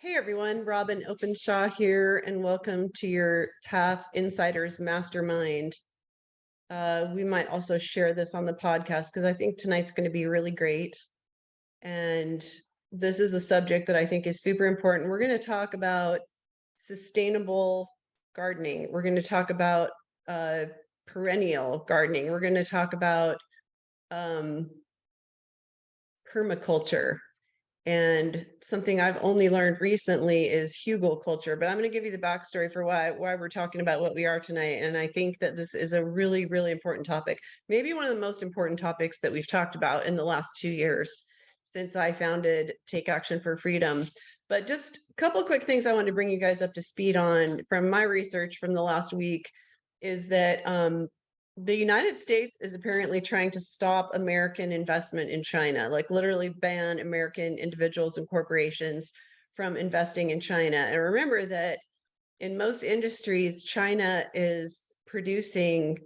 Hey everyone, Robin Openshaw here, and welcome to your TAFF-Insiders Mastermind. We might also share this on the podcast because I think tonight's going to be really great. And this is a subject that I think is super important. We're going to talk about sustainable gardening. We're going to talk about perennial gardening. We're going to talk about permaculture. And something I've only learned recently is hugelkulture, but I'm going to give you the backstory for why we're talking about what we are tonight. And I think that this is a really, really important topic. Maybe one of the most important topics that we've talked about in the last 2 years since I founded Take Action for Freedom. But just a couple of quick things I want to bring you guys up to speed on from my research from the last week is that the United States is apparently trying to stop American investment in China, like literally ban American individuals and corporations from investing in China. And remember that in most industries, China is producing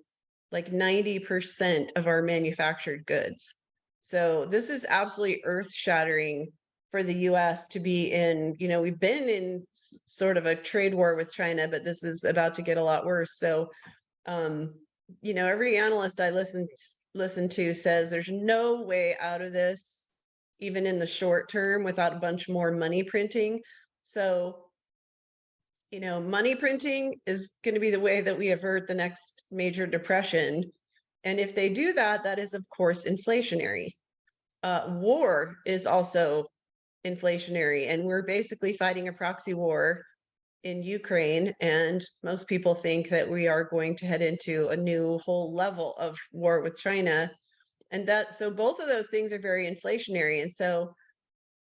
like 90% of our manufactured goods. So this is absolutely earth-shattering for the US to be in, we've been in sort of a trade war with China, but this is about to get a lot worse. So every analyst I listen to says there's no way out of this, even in the short term, without a bunch more money printing. So, money printing is going to be the way that we avert the next major depression. And if they do that, that is, of course, inflationary. War is also inflationary, and we're basically fighting a proxy war in Ukraine, and most people think that we are going to head into a new whole level of war with China. And so both of those things are very inflationary. And so,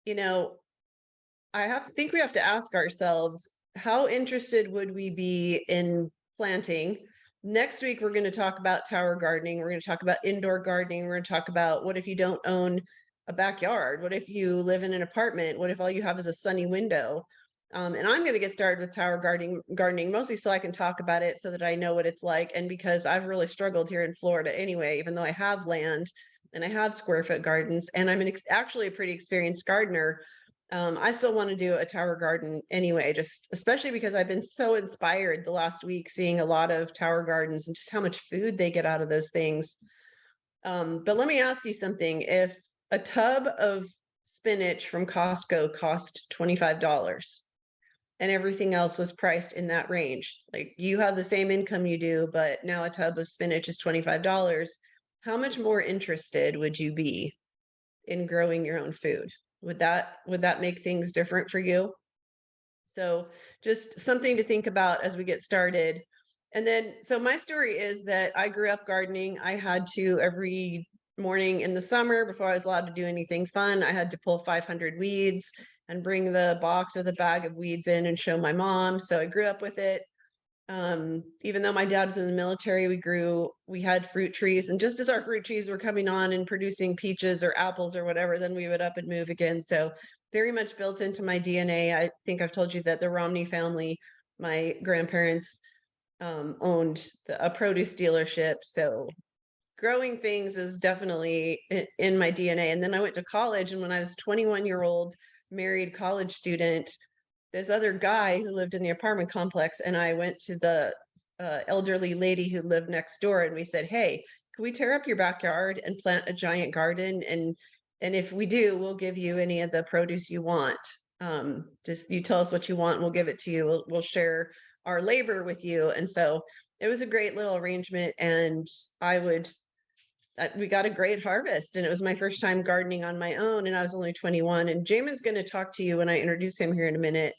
think we have to ask ourselves, how interested would we be in planting? Next week, we're going to talk about tower gardening. We're going to talk about indoor gardening. We're going to talk about what if you don't own a backyard? What if you live in an apartment? What if all you have is a sunny window? And I'm going to get started with tower gardening, mostly so I can talk about it so that I know what it's like. And because I've really struggled here in Florida anyway, even though I have land and I have square foot gardens, and I'm actually a pretty experienced gardener, I still want to do a tower garden anyway, just especially because I've been so inspired the last week seeing a lot of tower gardens and just how much food they get out of those things. But let me ask you something. If a tub of spinach from Costco cost $25, and everything else was priced in that range. Like you have the same income you do, but now a tub of spinach is $25. How much more interested would you be in growing your own food? Would that make things different for you? So just something to think about as we get started. And then, so my story is that I grew up gardening. I had to every morning in the summer, before I was allowed to do anything fun, I had to pull 500 weeds and bring the box or the bag of weeds in and show my mom. So I grew up with it. Even though my dad was in the military, we had fruit trees. And just as our fruit trees were coming on and producing peaches or apples or whatever, then we would up and move again. So very much built into my DNA. I think I've told you that the Romney family, my grandparents owned a produce dealership. So growing things is definitely in my DNA. And then I went to college, and when I was 21-year-old married college student, this other guy who lived in the apartment complex, and I went to the elderly lady who lived next door, and we said, hey, can we tear up your backyard and plant a giant garden? And if we do, we'll give you any of the produce you want. Just you tell us what you want, and we'll give it to you. We'll share our labor with you. And so it was a great little arrangement, and we got a great harvest, and it was my first time gardening on my own, and I was only 21. And Jamon's going to talk to you when I introduce him here in a minute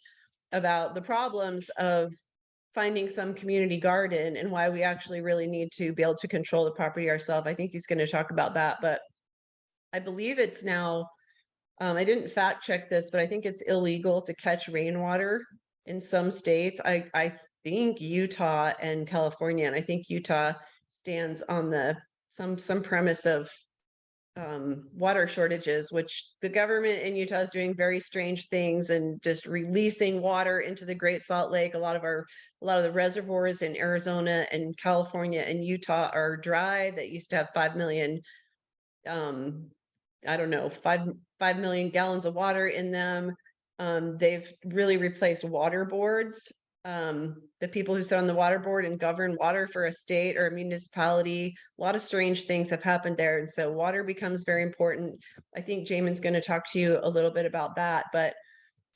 about the problems of finding some community garden and why we actually really need to be able to control the property ourselves. I think he's going to talk about that, but I believe it's now, I didn't fact check this, but I think it's illegal to catch rainwater in some states. I think Utah and California, and I think Utah stands on some premise of water shortages, which the government in Utah is doing very strange things and just releasing water into the Great Salt Lake. A lot of the reservoirs in Arizona and California and Utah are dry. That used to have 5 million, I don't know, 5 million gallons of water in them. They've really replaced water boards. The people who sit on the water board and govern water for a state or a municipality, a lot of strange things have happened there. And so water becomes very important. I think Jamon's going to talk to you a little bit about that. But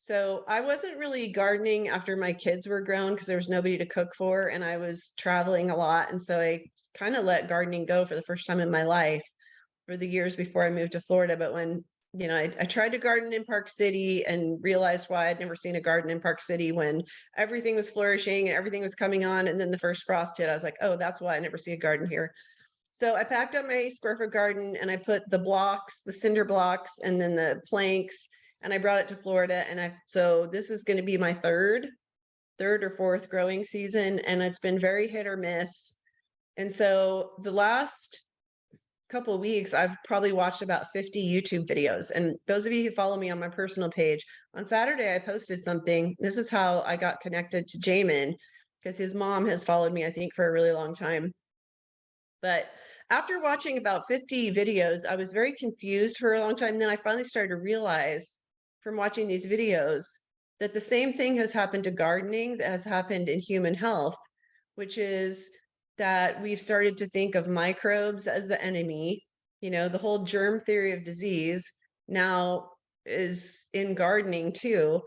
so I wasn't really gardening after my kids were grown because there was nobody to cook for, and I was traveling a lot. And so I kind of let gardening go for the first time in my life for the years before I moved to Florida. But when, I tried to garden in Park City and realized why I'd never seen a garden in Park City when everything was flourishing and everything was coming on. And then the first frost hit, I was like, oh, that's why I never see a garden here. So I packed up my square foot garden and I put the blocks, the cinder blocks, and then the planks, and I brought it to Florida. And so this is going to be my third or fourth growing season, and it's been very hit or miss. And so the last couple of weeks, I've probably watched about 50 YouTube videos. And those of you who follow me on my personal page, on Saturday, I posted something. This is how I got connected to Jamon, because his mom has followed me, I think, for a really long time. But after watching about 50 videos, I was very confused for a long time. Then I finally started to realize from watching these videos that the same thing has happened to gardening that has happened in human health, which is that we've started to think of microbes as the enemy. The whole germ theory of disease now is in gardening too.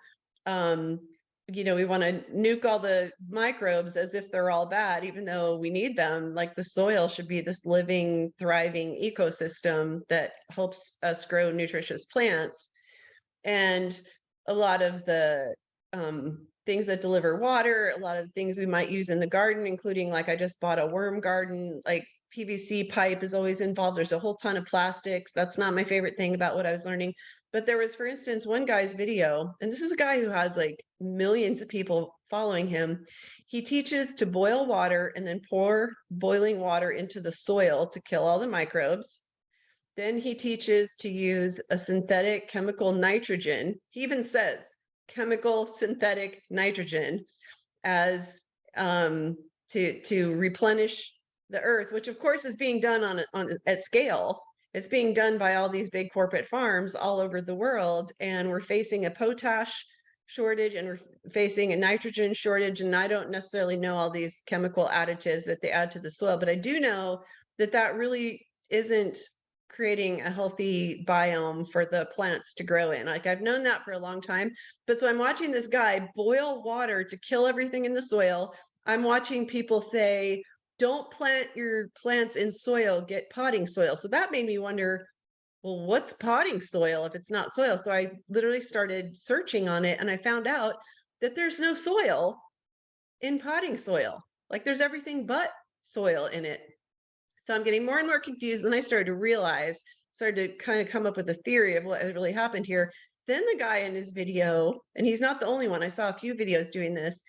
We want to nuke all the microbes as if they're all bad, even though we need them. Like the soil should be this living, thriving ecosystem that helps us grow nutritious plants. And a lot of the things that deliver water, a lot of things we might use in the garden, including like I just bought a worm garden, like PVC pipe is always involved. There's a whole ton of plastics. That's not my favorite thing about what I was learning. But there was, for instance, one guy's video, and this is a guy who has like millions of people following him. He teaches to boil water and then pour boiling water into the soil to kill all the microbes. Then he teaches to use a synthetic chemical nitrogen. He even says chemical synthetic nitrogen as to replenish the earth, which of course is being done at scale. It's being done by all these big corporate farms all over the world, and we're facing a potash shortage and we're facing a nitrogen shortage. And I don't necessarily know all these chemical additives that they add to the soil, but I do know that that really isn't creating a healthy biome for the plants to grow in. Like I've known that for a long time. But so I'm watching this guy boil water to kill everything in the soil. I'm watching people say, don't plant your plants in soil, get potting soil. So that made me wonder, well, what's potting soil if it's not soil? So I literally started searching on it, and I found out that there's no soil in potting soil. Like there's everything but soil in it. So I'm getting more and more confused. And I started to kind of come up with a theory of what really happened here. Then the guy in his video, and he's not the only one, I saw a few videos doing this,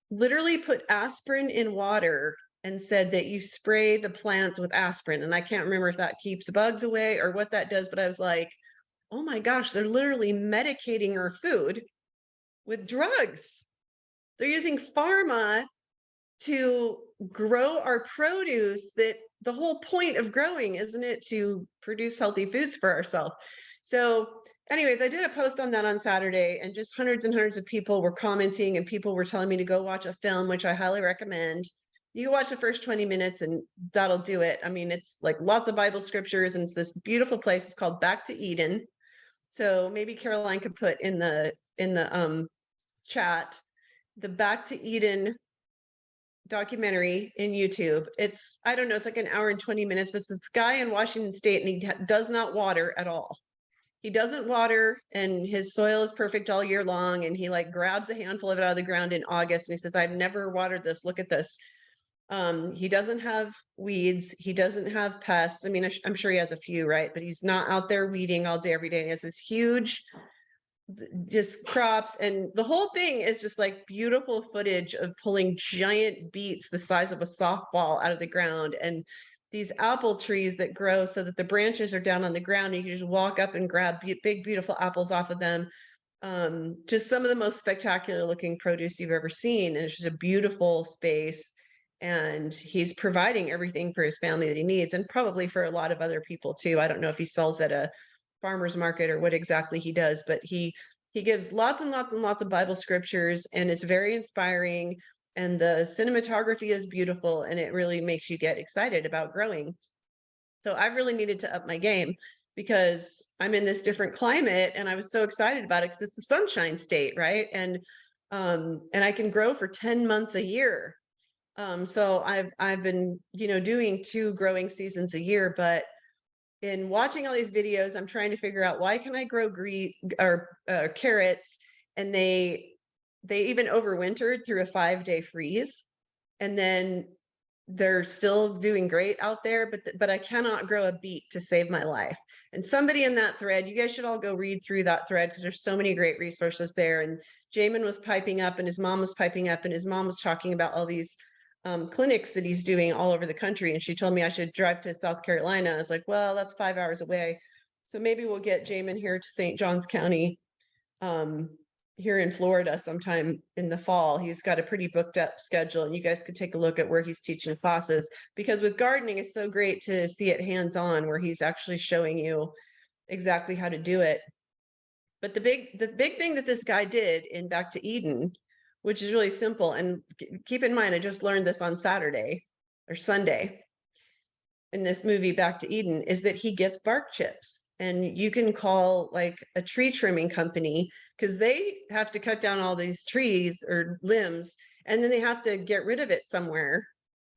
literally put aspirin in water and said that you spray the plants with aspirin. And I can't remember if that keeps bugs away or what that does, but I was like, oh my gosh, they're literally medicating our food with drugs. They're using pharma to grow our produce, that the whole point of growing, isn't it, to produce healthy foods for ourselves? So anyways, I did a post on that on Saturday, and just hundreds and hundreds of people were commenting, and people were telling me to go watch a film, which I highly recommend. You watch the first 20 minutes and that'll do it. I mean, it's like lots of Bible scriptures, and it's this beautiful place. It's called Back to Eden. So maybe Caroline could put in the chat the Back to Eden documentary in YouTube. It's, I don't know, it's like an hour and 20 minutes, but it's this guy in Washington State, and he does not water at all. He doesn't water, and his soil is perfect all year long. And he like grabs a handful of it out of the ground in August, and he says, I've never watered this. Look at this. He doesn't have weeds. He doesn't have pests. I mean, I'm sure he has a few, right? But he's not out there weeding all day, every day. He has this huge just crops, and the whole thing is just like beautiful footage of pulling giant beets the size of a softball out of the ground, and these apple trees that grow so that the branches are down on the ground, and you can just walk up and grab big beautiful apples off of them. Just some of the most spectacular looking produce you've ever seen, and it's just a beautiful space, and he's providing everything for his family that he needs, and probably for a lot of other people too. I don't know if he sells at a farmer's market or what exactly he does, but he He gives lots and lots and lots of Bible scriptures, and it's very inspiring. And the cinematography is beautiful, and it really makes you get excited about growing. So I've really needed to up my game because I'm in this different climate, and I was so excited about it because it's the sunshine state, right? And I can grow for 10 months a year. So I've been, doing 2 growing seasons a year, but in watching all these videos, I'm trying to figure out why can I grow carrots, and they even overwintered through a 5-day freeze, and then they're still doing great out there, but I cannot grow a beet to save my life. And somebody in that thread, you guys should all go read through that thread because there's so many great resources there. And Jamon was piping up, and his mom was piping up, and his mom was talking about all these clinics that he's doing all over the country. And she told me I should drive to South Carolina. I was like, well, that's 5 hours away. So maybe we'll get Jamon here to St. Johns County here in Florida sometime in the fall. He's got a pretty booked up schedule, and you guys could take a look at where he's teaching classes, because with gardening, it's so great to see it hands-on where he's actually showing you exactly how to do it. But the big thing that this guy did in Back to Eden, which is really simple, and keep in mind, I just learned this on Saturday or Sunday in this movie Back to Eden, is that he gets bark chips. And you can call like a tree trimming company, because they have to cut down all these trees or limbs, and then they have to get rid of it somewhere.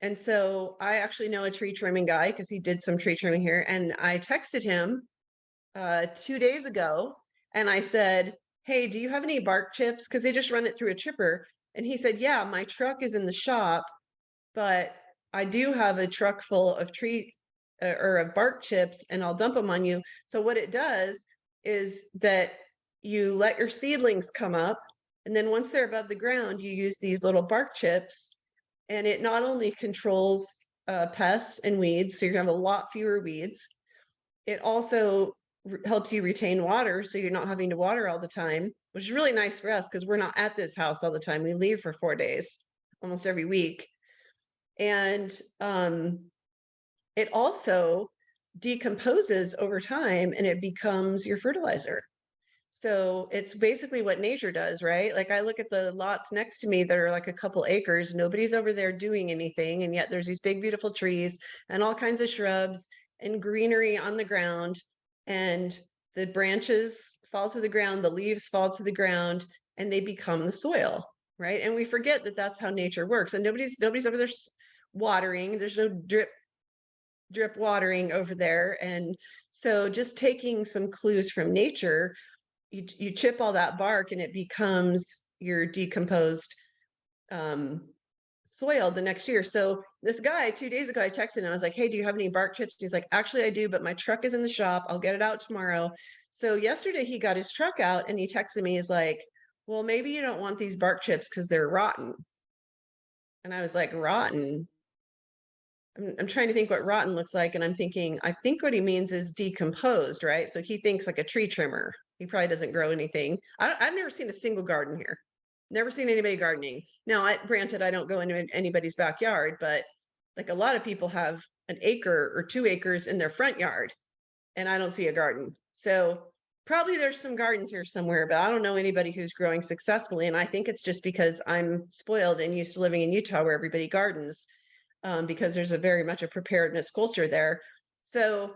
And so I actually know a tree trimming guy because he did some tree trimming here. And I texted him 2 days ago, and I said, hey, do you have any bark chips? Because they just run it through a chipper. And he said, yeah, my truck is in the shop, but I do have a truck full of of bark chips, and I'll dump them on you. So what it does is that you let your seedlings come up, and then once they're above the ground, you use these little bark chips, and it not only controls pests and weeds, so you're gonna have a lot fewer weeds. It also helps you retain water, so you're not having to water all the time, which is really nice for us because we're not at this house all the time. We leave for 4 days almost every week. And it also decomposes over time, and it becomes your fertilizer. So it's basically what nature does, right? Like I look at the lots next to me that are like a couple acres, nobody's over there doing anything, and yet there's these big, beautiful trees and all kinds of shrubs and greenery on the ground, and the branches fall to the ground, the leaves fall to the ground, and they become the soil, right? And we forget that that's how nature works, and nobody's over there watering. There's no drip watering over there. And so just taking some clues from nature, you chip all that bark, and it becomes your decomposed soil the next year. So this guy 2 days ago, I texted him, I was like, hey, do you have any bark chips? He's like, actually I do, but my truck is in the shop, I'll get it out tomorrow. So yesterday he got his truck out, and he texted me, he's like, well, maybe you don't want these bark chips because they're rotten. And I was like, rotten? I'm trying to think what rotten looks like, and I'm thinking, I think what he means is decomposed, right? So he thinks like a tree trimmer. He probably doesn't grow anything. I've never seen a single garden here. Never seen anybody gardening. Now, granted, I don't go into anybody's backyard, but like a lot of people have an acre or 2 acres in their front yard, and I don't see a garden. So probably there's some gardens here somewhere, but I don't know anybody who's growing successfully. And I think it's just because I'm spoiled and used to living in Utah where everybody gardens. Because there's a very much a preparedness culture there. So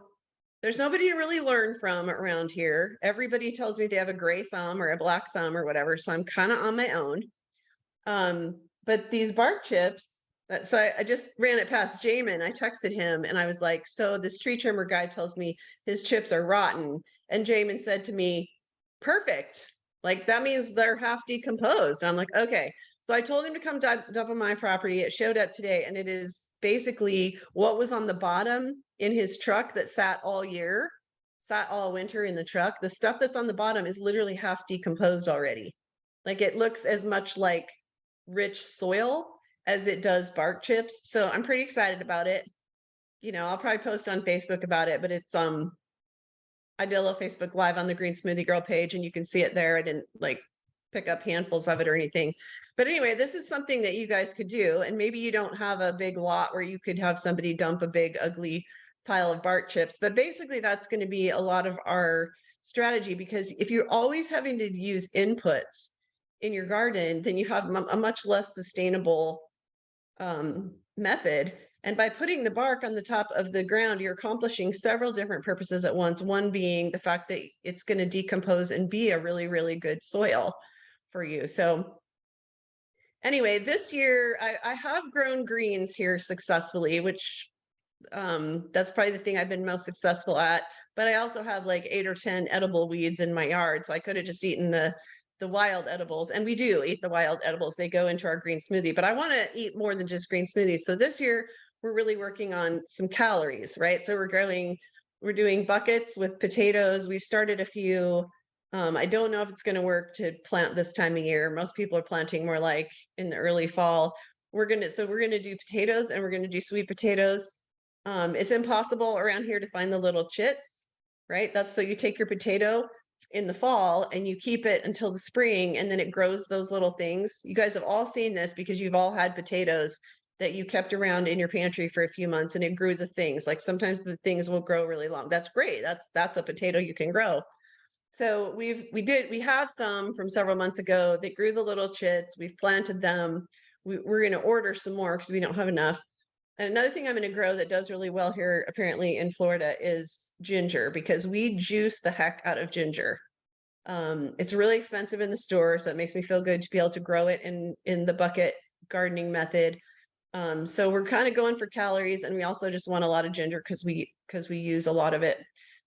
there's nobody to really learn from around here. Everybody tells me they have a gray thumb or a black thumb or whatever. So I'm kind of on my own. But these bark chips, so I just ran it past Jamon. I texted him and I was like, so this tree trimmer guy tells me his chips are rotten. And Jamon said to me, perfect. Like that means they're half decomposed. And I'm like, okay. So I told him to come dump on my property. It showed up today, and it is basically what was on the bottom in his truck that sat all year, sat all winter in the truck. The stuff that's on the bottom is literally half decomposed already. Like it looks as much like rich soil as it does bark chips. So I'm pretty excited about it. I'll probably post on Facebook about it, but it's I did a little Facebook Live on the Green Smoothie Girl page, and you can see it there. I didn't like pick up handfuls of it or anything. But anyway, this is something that you guys could do. And maybe you don't have a big lot where you could have somebody dump a big ugly pile of bark chips. But basically that's going to be a lot of our strategy, because if you're always having to use inputs in your garden, then you have a much less sustainable method. And by putting the bark on the top of the ground, you're accomplishing several different purposes at once. One being the fact that it's going to decompose and be a really, really good soil for you. So anyway, this year I have grown greens here successfully, which that's probably the thing I've been most successful at. But I also have like 8 or 10 edible weeds in my yard. So I could have just eaten the wild edibles, and we do eat the wild edibles. They go into our green smoothie, but I want to eat more than just green smoothies. So this year we're really working on some calories, right? So we're doing buckets with potatoes. We've started a few. I don't know if it's going to work to plant this time of year. Most people are planting more like in the early fall. We're gonna do potatoes, and we're gonna do sweet potatoes. It's impossible around here to find the little chits, right? So you take your potato in the fall and you keep it until the spring, and then it grows those little things. You guys have all seen this because you've all had potatoes that you kept around in your pantry for a few months, and it grew the things. Like sometimes the things will grow really long. That's great. That's a potato you can grow. So we have some from several months ago that grew the little chits. We've planted them. We're going to order some more because we don't have enough. And another thing I'm going to grow that does really well here, apparently in Florida, is ginger, because we juice the heck out of ginger. It's really expensive in the store, so it makes me feel good to be able to grow it in the bucket gardening method. So we're kind of going for calories, and we also just want a lot of ginger because we use a lot of it.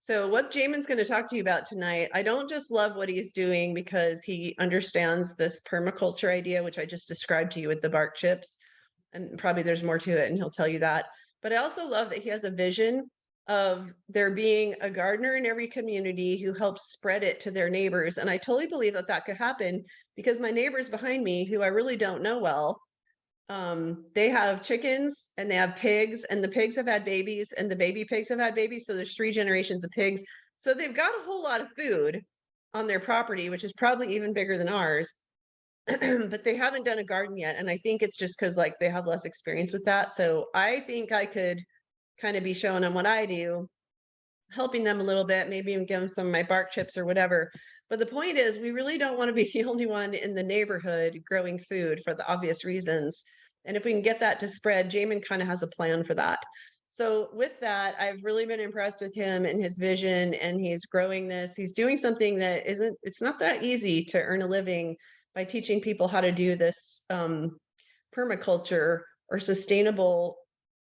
So what Jamon's going to talk to you about tonight, I don't just love what he's doing because he understands this permaculture idea, which I just described to you with the bark chips. And probably there's more to it, and he'll tell you that. But I also love that he has a vision of there being a gardener in every community who helps spread it to their neighbors. And I totally believe that that could happen, because my neighbors behind me, who I really don't know well, they have chickens and they have pigs, and the pigs have had babies, and the baby pigs have had babies. So there's 3 generations of pigs. So they've got a whole lot of food on their property, which is probably even bigger than ours. But they haven't done a garden yet. And I think it's just because like they have less experience with that. So I think I could kind of be showing them what I do, helping them a little bit, maybe even give them some of my bark chips or whatever. But the point is, we really don't want to be the only one in the neighborhood growing food for the obvious reasons. And if we can get that to spread, Jamon kind of has a plan for that. So with that, I've really been impressed with him and his vision, and he's growing this. He's doing something that it's not that easy to earn a living by teaching people how to do this permaculture or sustainable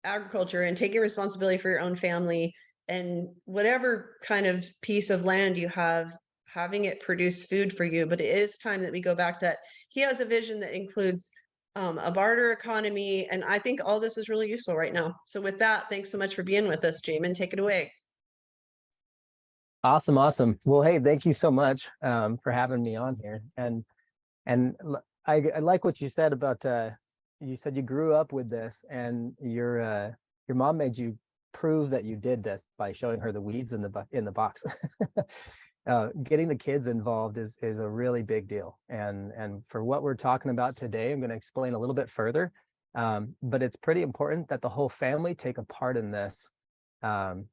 agriculture, and taking responsibility for your own family and whatever kind of piece of land you have, having it produce food for you. But it is time that we go back to that. He has a vision that includes a barter economy, and I think all this is really useful right now. So with that, thanks so much for being with us, Jamon. Take it away. Awesome. Well, hey, thank you so much for having me on here. And I like what you said about you said you grew up with this, and your mom made you prove that you did this by showing her the weeds in the box. Getting the kids involved is a really big deal. And for what we're talking about today, I'm going to explain a little bit further. But it's pretty important that the whole family take a part in this, and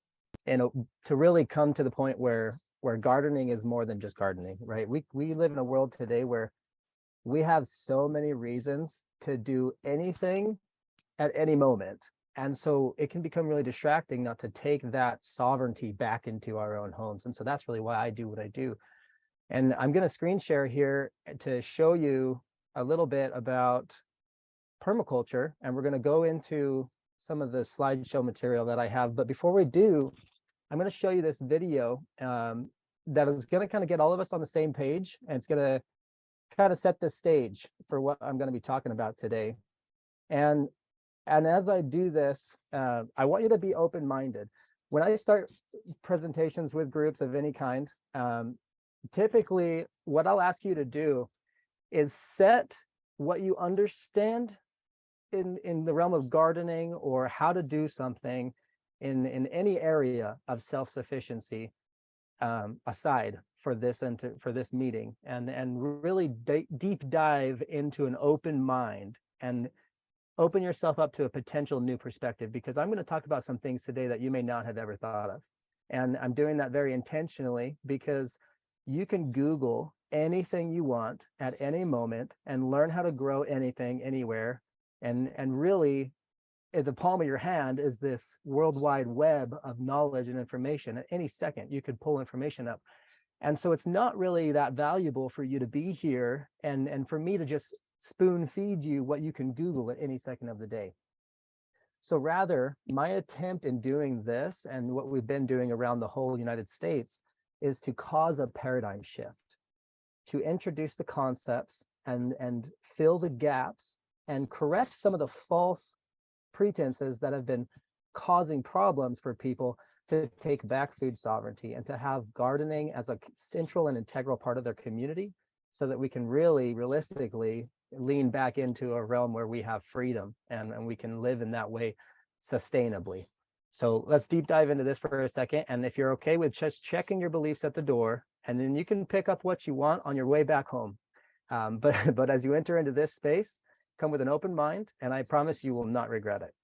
to really come to the point where gardening is more than just gardening, right? We live in a world today where we have so many reasons to do anything at any moment. And so it can become really distracting not to take that sovereignty back into our own homes. And so that's really why I do what I do. And I'm going to screen share here to show you a little bit about permaculture. And we're going to go into some of the slideshow material that I have. But before we do, I'm going to show you this video that is going to kind of get all of us on the same page. And it's going to kind of set the stage for what I'm going to be talking about today. And as I do this, I want you to be open-minded. When I start presentations with groups of any kind, typically what I'll ask you to do is set what you understand in the realm of gardening or how to do something in any area of self-sufficiency aside for this for this meeting, and really deep dive into an open mind and open yourself up to a potential new perspective, because I'm going to talk about some things today that you may not have ever thought of. And I'm doing that very intentionally because you can Google anything you want at any moment and learn how to grow anything anywhere. And really, at the palm of your hand is this worldwide web of knowledge and information. At any second, you could pull information up. And so it's not really that valuable for you to be here and for me to just spoon feed you what you can Google at any second of the day. So rather, my attempt in doing this and what we've been doing around the whole United States is to cause a paradigm shift, to introduce the concepts and fill the gaps and correct some of the false pretenses that have been causing problems for people to take back food sovereignty and to have gardening as a central and integral part of their community so that we can really realistically lean back into a realm where we have freedom and we can live in that way sustainably. So let's deep dive into this for a second. And if you're okay with just checking your beliefs at the door, and then you can pick up what you want on your way back home. But as you enter into this space, come with an open mind, and I promise you will not regret it.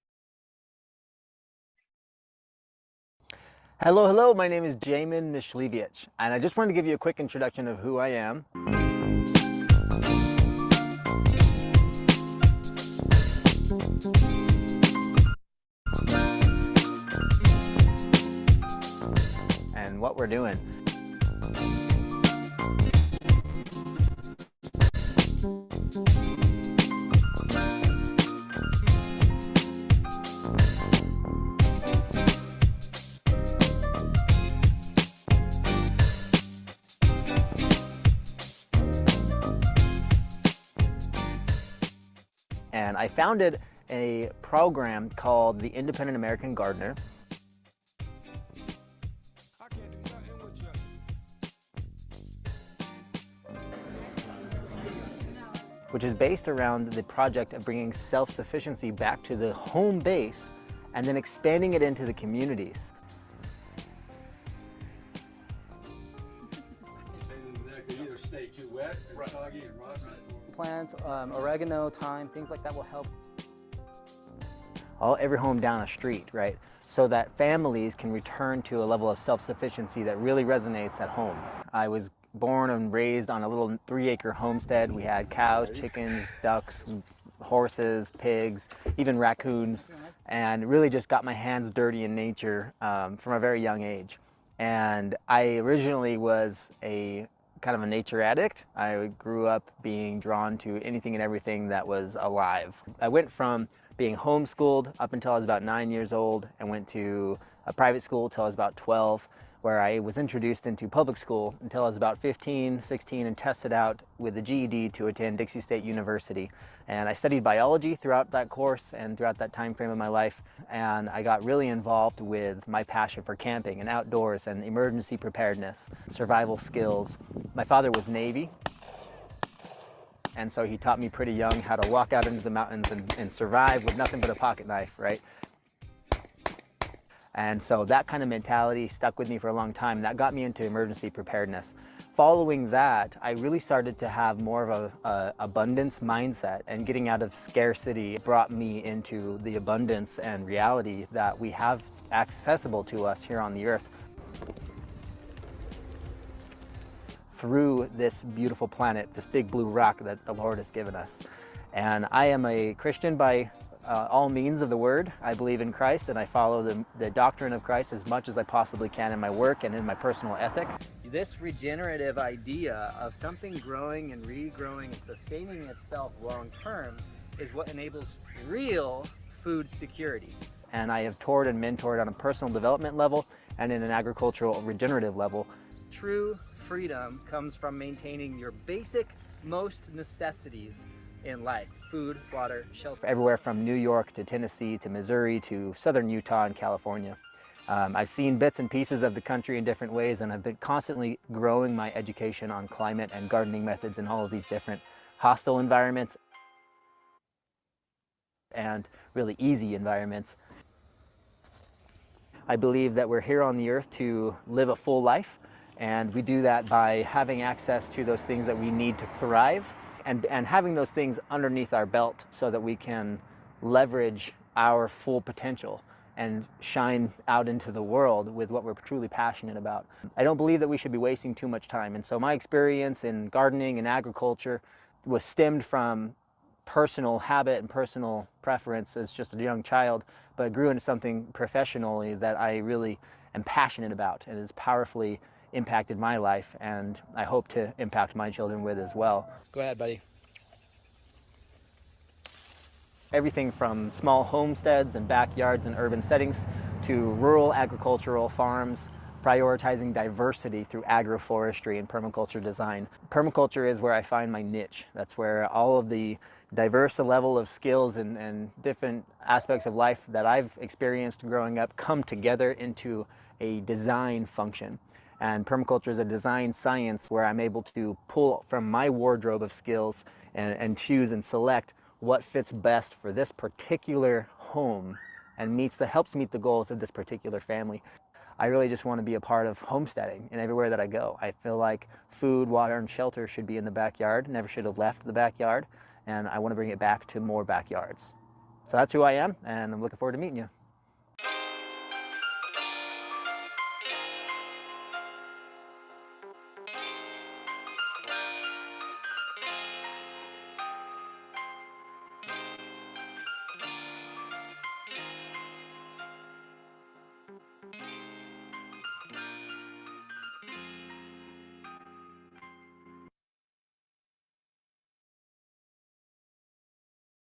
Hello, hello, my name is Jamon Mysliwiec, and I just wanted to give you a quick introduction of who I am. And what we're doing. And I founded a program called the Independent American Gardener. Which is based around the project of bringing self-sufficiency back to the home base and then expanding it into the communities. That could either stay too wet or soggy and rotten. Plants, oregano, thyme, things like that will help. Every home down a street, right? So that families can return to a level of self-sufficiency that really resonates at home. I was born and raised on a little 3-acre homestead. We had cows, chickens, ducks, horses, pigs, even raccoons, and really just got my hands dirty in nature from a very young age. And I originally was a kind of a nature addict. I grew up being drawn to anything and everything that was alive. I went from being homeschooled up until I was about 9 years old. I went to a private school until I was about 12, where I was introduced into public school until I was about 15, 16, and tested out with a GED to attend Dixie State University. And I studied biology throughout that course and throughout that time frame of my life. And I got really involved with my passion for camping and outdoors and emergency preparedness, survival skills. My father was Navy, and so he taught me pretty young how to walk out into the mountains and survive with nothing but a pocket knife, right? And so that kind of mentality stuck with me for a long time. That got me into emergency preparedness. Following that, I really started to have more of a abundance mindset, and getting out of scarcity brought me into the abundance and reality that we have accessible to us here on the earth through this beautiful planet, this big blue rock that the Lord has given us. And I am a Christian by all means of the word. I believe in Christ, and I follow the doctrine of Christ as much as I possibly can in my work and in my personal ethic. This regenerative idea of something growing and regrowing and sustaining itself long term is what enables real food security. And I have toured and mentored on a personal development level and in an agricultural regenerative level. True freedom comes from maintaining your basic most necessities in life: food, water, shelter. Everywhere from New York to Tennessee to Missouri to southern Utah and California. I've seen bits and pieces of the country in different ways, and I've been constantly growing my education on climate and gardening methods in all of these different hostile environments and really easy environments. I believe that we're here on the earth to live a full life, and we do that by having access to those things that we need to thrive, and having those things underneath our belt so that we can leverage our full potential. and shine out into the world with what we're truly passionate about. I don't believe that we should be wasting too much time. And so my experience in gardening and agriculture was stemmed from personal habit and personal preference as just a young child, but grew into something professionally that I really am passionate about and has powerfully impacted my life, and I hope to impact my children with as well. Go ahead, buddy. Everything from small homesteads and backyards in urban settings to rural agricultural farms, prioritizing diversity through agroforestry and permaculture design. Permaculture is where I find my niche. That's where all of the diverse level of skills and different aspects of life that I've experienced growing up come together into a design function. And permaculture is a design science where I'm able to pull from my wardrobe of skills and choose and select what fits best for this particular home and helps meet the goals of this particular family. I really just want to be a part of homesteading and everywhere that I go. I feel like food, water, and shelter should be in the backyard, never should have left the backyard, and I want to bring it back to more backyards. So that's who I am, and I'm looking forward to meeting you.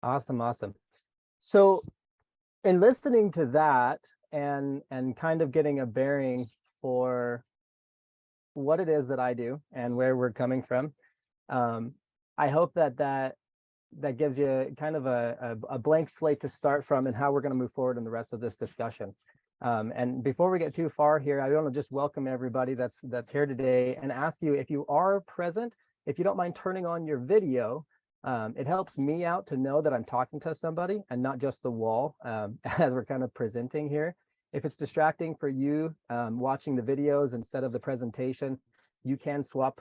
Awesome, awesome. So in listening to that and kind of getting a bearing for what it is that I do and where we're coming from, I hope that gives you kind of a blank slate to start from and how we're going to move forward in the rest of this discussion. And before we get too far here, I want to just welcome everybody that's here today and ask you, if you are present, if you don't mind turning on your video. It helps me out to know that I'm talking to somebody and not just the wall, as we're kind of presenting here. If it's distracting for you watching the videos instead of the presentation, you can swap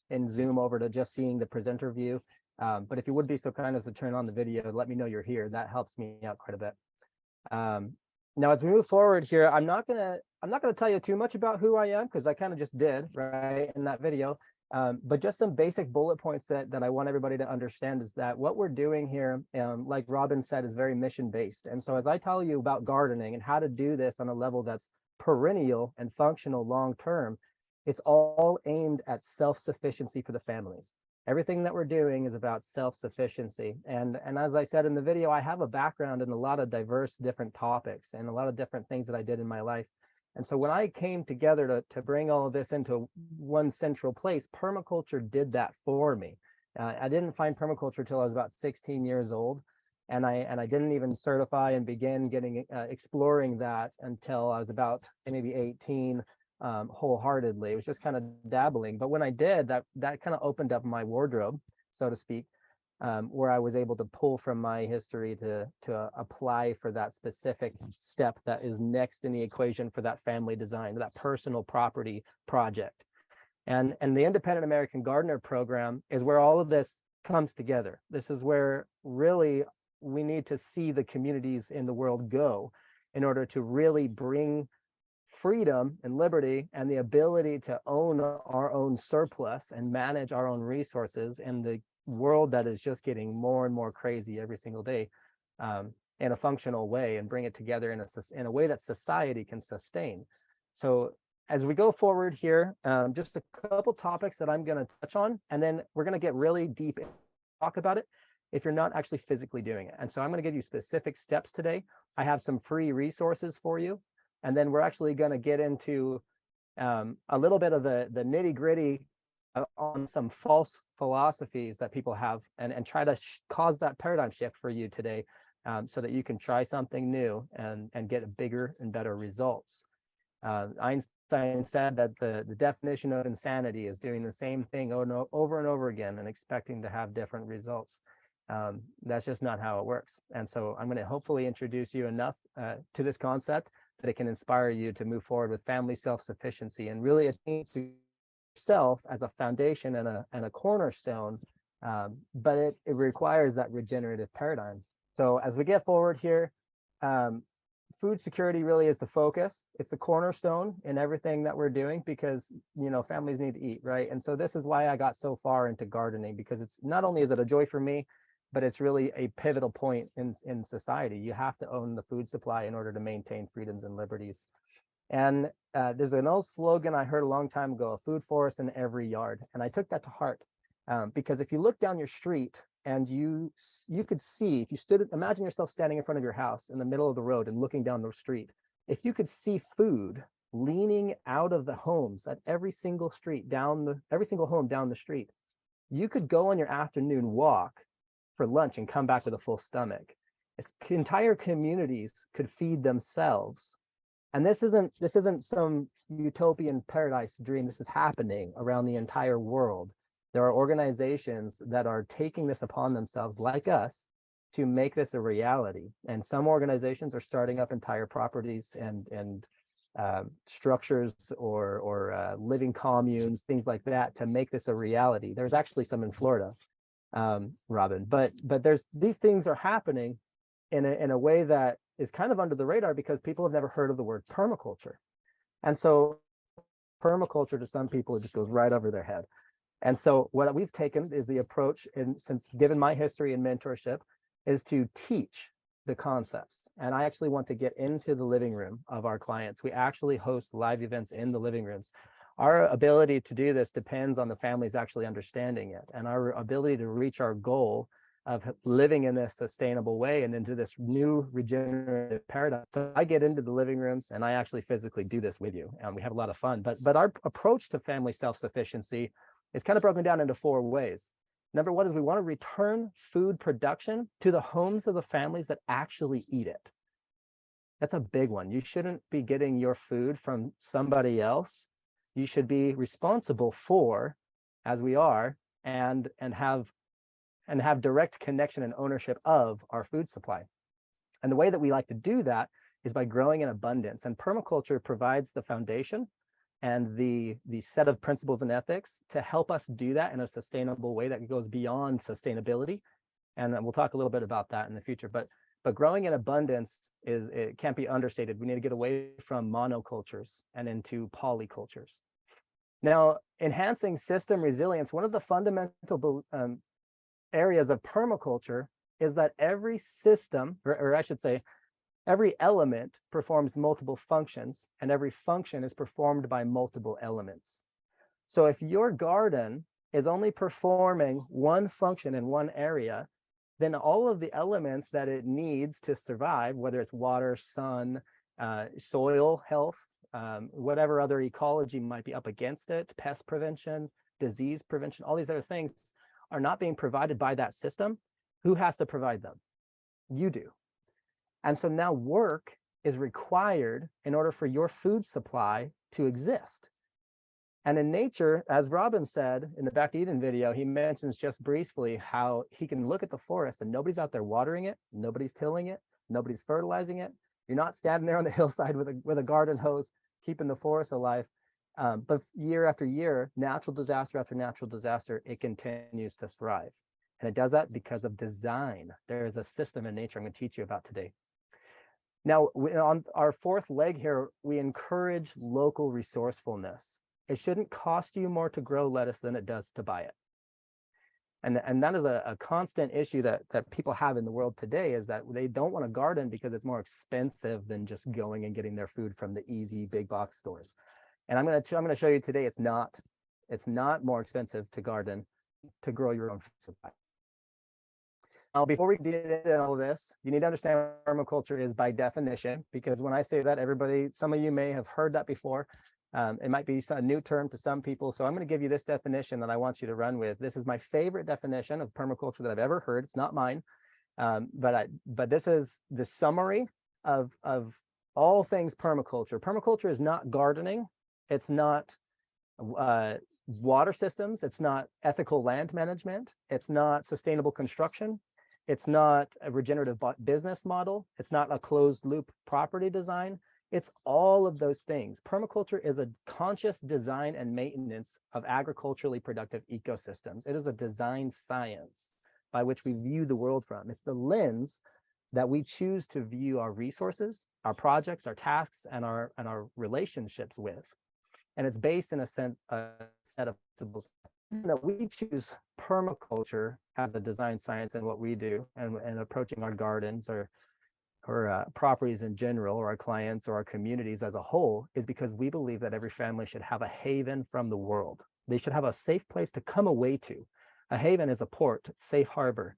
in Zoom over to just seeing the presenter view. But if you would be so kind as to turn on the video, let me know you're here. That helps me out quite a bit. Now, as we move forward here, I'm not gonna tell you too much about who I am, because I kind of just did right in that video. But just some basic bullet points that I want everybody to understand is that what we're doing here, like Robin said, is very mission-based. And so as I tell you about gardening and how to do this on a level that's perennial and functional long-term, it's all aimed at self-sufficiency for the families. Everything that we're doing is about self-sufficiency. And as I said in the video, I have a background in a lot of diverse different topics and a lot of different things that I did in my life. And so when I came together to bring all of this into one central place, permaculture did that for me. I didn't find permaculture till I was about 16 years old, and I didn't even certify and begin exploring that until I was about maybe 18, wholeheartedly. It was just kind of dabbling. But when I did, that kind of opened up my wardrobe, so to speak, where I was able to pull from my history to apply for that specific step that is next in the equation for that family design, that personal property project. And the Independent American Gardener program is where all of this comes together. This is where really we need to see the communities in the world go in order to really bring freedom and liberty and the ability to own our own surplus and manage our own resources in the world that is just getting more and more crazy every single day, in a functional way, and bring it together in a way that society can sustain. So as we go forward here, just a couple topics that I'm going to touch on, and then we're going to get really deep and talk about it if you're not actually physically doing it. And so I'm going to give you specific steps today. I have some free resources for you, and then we're actually going to get into a little bit of the nitty gritty on some false philosophies that people have, and try to cause that paradigm shift for you today, so that you can try something new and get bigger and better results. Einstein said that the definition of insanity is doing the same thing over and over again and expecting to have different results. That's just not how it works. And so I'm going to hopefully introduce you enough to this concept that it can inspire you to move forward with family self-sufficiency and really attain to yourself as a foundation and a cornerstone, but it requires that regenerative paradigm. So as we get forward here, food security really is the focus. It's the cornerstone in everything that we're doing because, families need to eat, right? And so this is why I got so far into gardening, because it's not only is it a joy for me, but it's really a pivotal point in society. You have to own the food supply in order to maintain freedoms and liberties. And there's an old slogan I heard a long time ago, a food forest in every yard. And I took that to heart because if you look down your street and you could see, if you imagine yourself standing in front of your house in the middle of the road and looking down the street, if you could see food leaning out of the homes at every single home down the street, you could go on your afternoon walk for lunch and come back with a full stomach. Entire communities could feed themselves. And this isn't some utopian paradise dream. This is happening around the entire world. There are organizations that are taking this upon themselves, like us, to make this a reality. And some organizations are starting up entire properties and structures or living communes, things like that, to make this a reality. There's actually some in Florida, Robin, but these things are happening in a way that is kind of under the radar because people have never heard of the word permaculture. And so permaculture to some people, it just goes right over their head. And so what we've taken is the approach, and since given my history and mentorship, is to teach the concepts. And I actually want to get into the living room of our clients. We actually host live events in the living rooms. Our ability to do this depends on the families actually understanding it and our ability to reach our goal of living in this sustainable way and into this new regenerative paradigm. So I get into the living rooms and I actually physically do this with you, and we have a lot of fun. But our approach to family self-sufficiency is kind of broken down into 4 ways. Number 1 is we want to return food production to the homes of the families that actually eat it. That's a big one. You shouldn't be getting your food from somebody else. You should be responsible for, as we are, and have direct connection and ownership of our food supply. And the way that we like to do that is by growing in abundance. And permaculture provides the foundation and the set of principles and ethics to help us do that in a sustainable way that goes beyond sustainability. And we'll talk a little bit about that in the future. But growing in abundance it can't be understated. We need to get away from monocultures and into polycultures. Now, enhancing system resilience, one of the fundamental areas of permaculture is that every system, or I should say, every element performs multiple functions, and every function is performed by multiple elements. So if your garden is only performing one function in one area, then all of the elements that it needs to survive, whether it's water, sun, soil health, whatever other ecology might be up against it, pest prevention, disease prevention, all these other things are not being provided by that system. Who has to provide them? You do. And so now work is required in order for your food supply to exist. And in nature, as Robin said in the Back to Eden video, he mentions just briefly how he can look at the forest and nobody's out there watering it, nobody's tilling it, nobody's fertilizing it. You're not standing there on the hillside with a garden hose keeping the forest alive. But year after year, natural disaster after natural disaster, it continues to thrive. And it does that because of design. There is a system in nature I'm going to teach you about today. Now, on our 4th leg here, we encourage local resourcefulness. It shouldn't cost you more to grow lettuce than it does to buy it. And that is a constant issue that people have in the world today, is that they don't want to garden because it's more expensive than just going and getting their food from the easy big box stores. And I'm going to show you today it's not more expensive to garden, to grow your own food supply. Now, before we get into all this, you need to understand what permaculture is by definition, because when I say that, some of you may have heard that before. It might be a new term to some people. So I'm going to give you this definition that I want you to run with. This is my favorite definition of permaculture that I've ever heard. It's not mine, but this is the summary of all things permaculture. Permaculture is not gardening. It's not water systems. It's not ethical land management. It's not sustainable construction. It's not a regenerative business model. It's not a closed loop property design. It's all of those things. Permaculture is a conscious design and maintenance of agriculturally productive ecosystems. It is a design science by which we view the world from. It's the lens that we choose to view our resources, our projects, our tasks, and our relationships with. And it's based in a set of principles that we choose permaculture as a design science in what we do, and approaching our gardens or properties in general, or our clients or our communities as a whole, is because we believe that every family should have a haven from the world. They should have a safe place to come away to. A haven is a port, safe harbor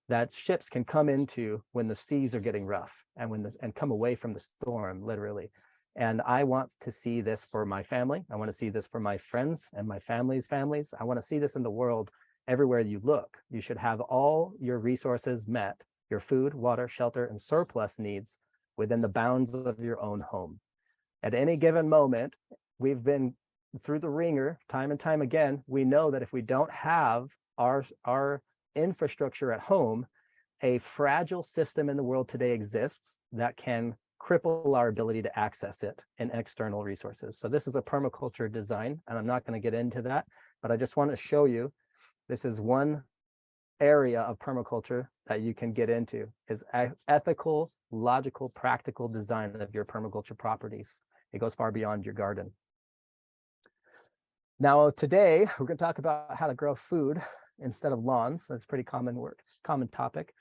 that ships can come into when the seas are getting rough, and come away from the storm, literally. And I want to see this for my family. I want to see this for my friends and my family's families. I want to see this in the world everywhere you look. You should have all your resources met, your food, water, shelter, and surplus needs within the bounds of your own home. At any given moment, we've been through the ringer time and time again. We know that if we don't have our infrastructure at home, a fragile system in the world today exists that can cripple our ability to access it in external resources. So this is a permaculture design, and I'm not going to get into that, but I just want to show you, this is one area of permaculture that you can get into, is ethical, logical, practical design of your permaculture properties. It goes far beyond your garden. Now, today, we're going to talk about how to grow food instead of lawns. That's a pretty common topic.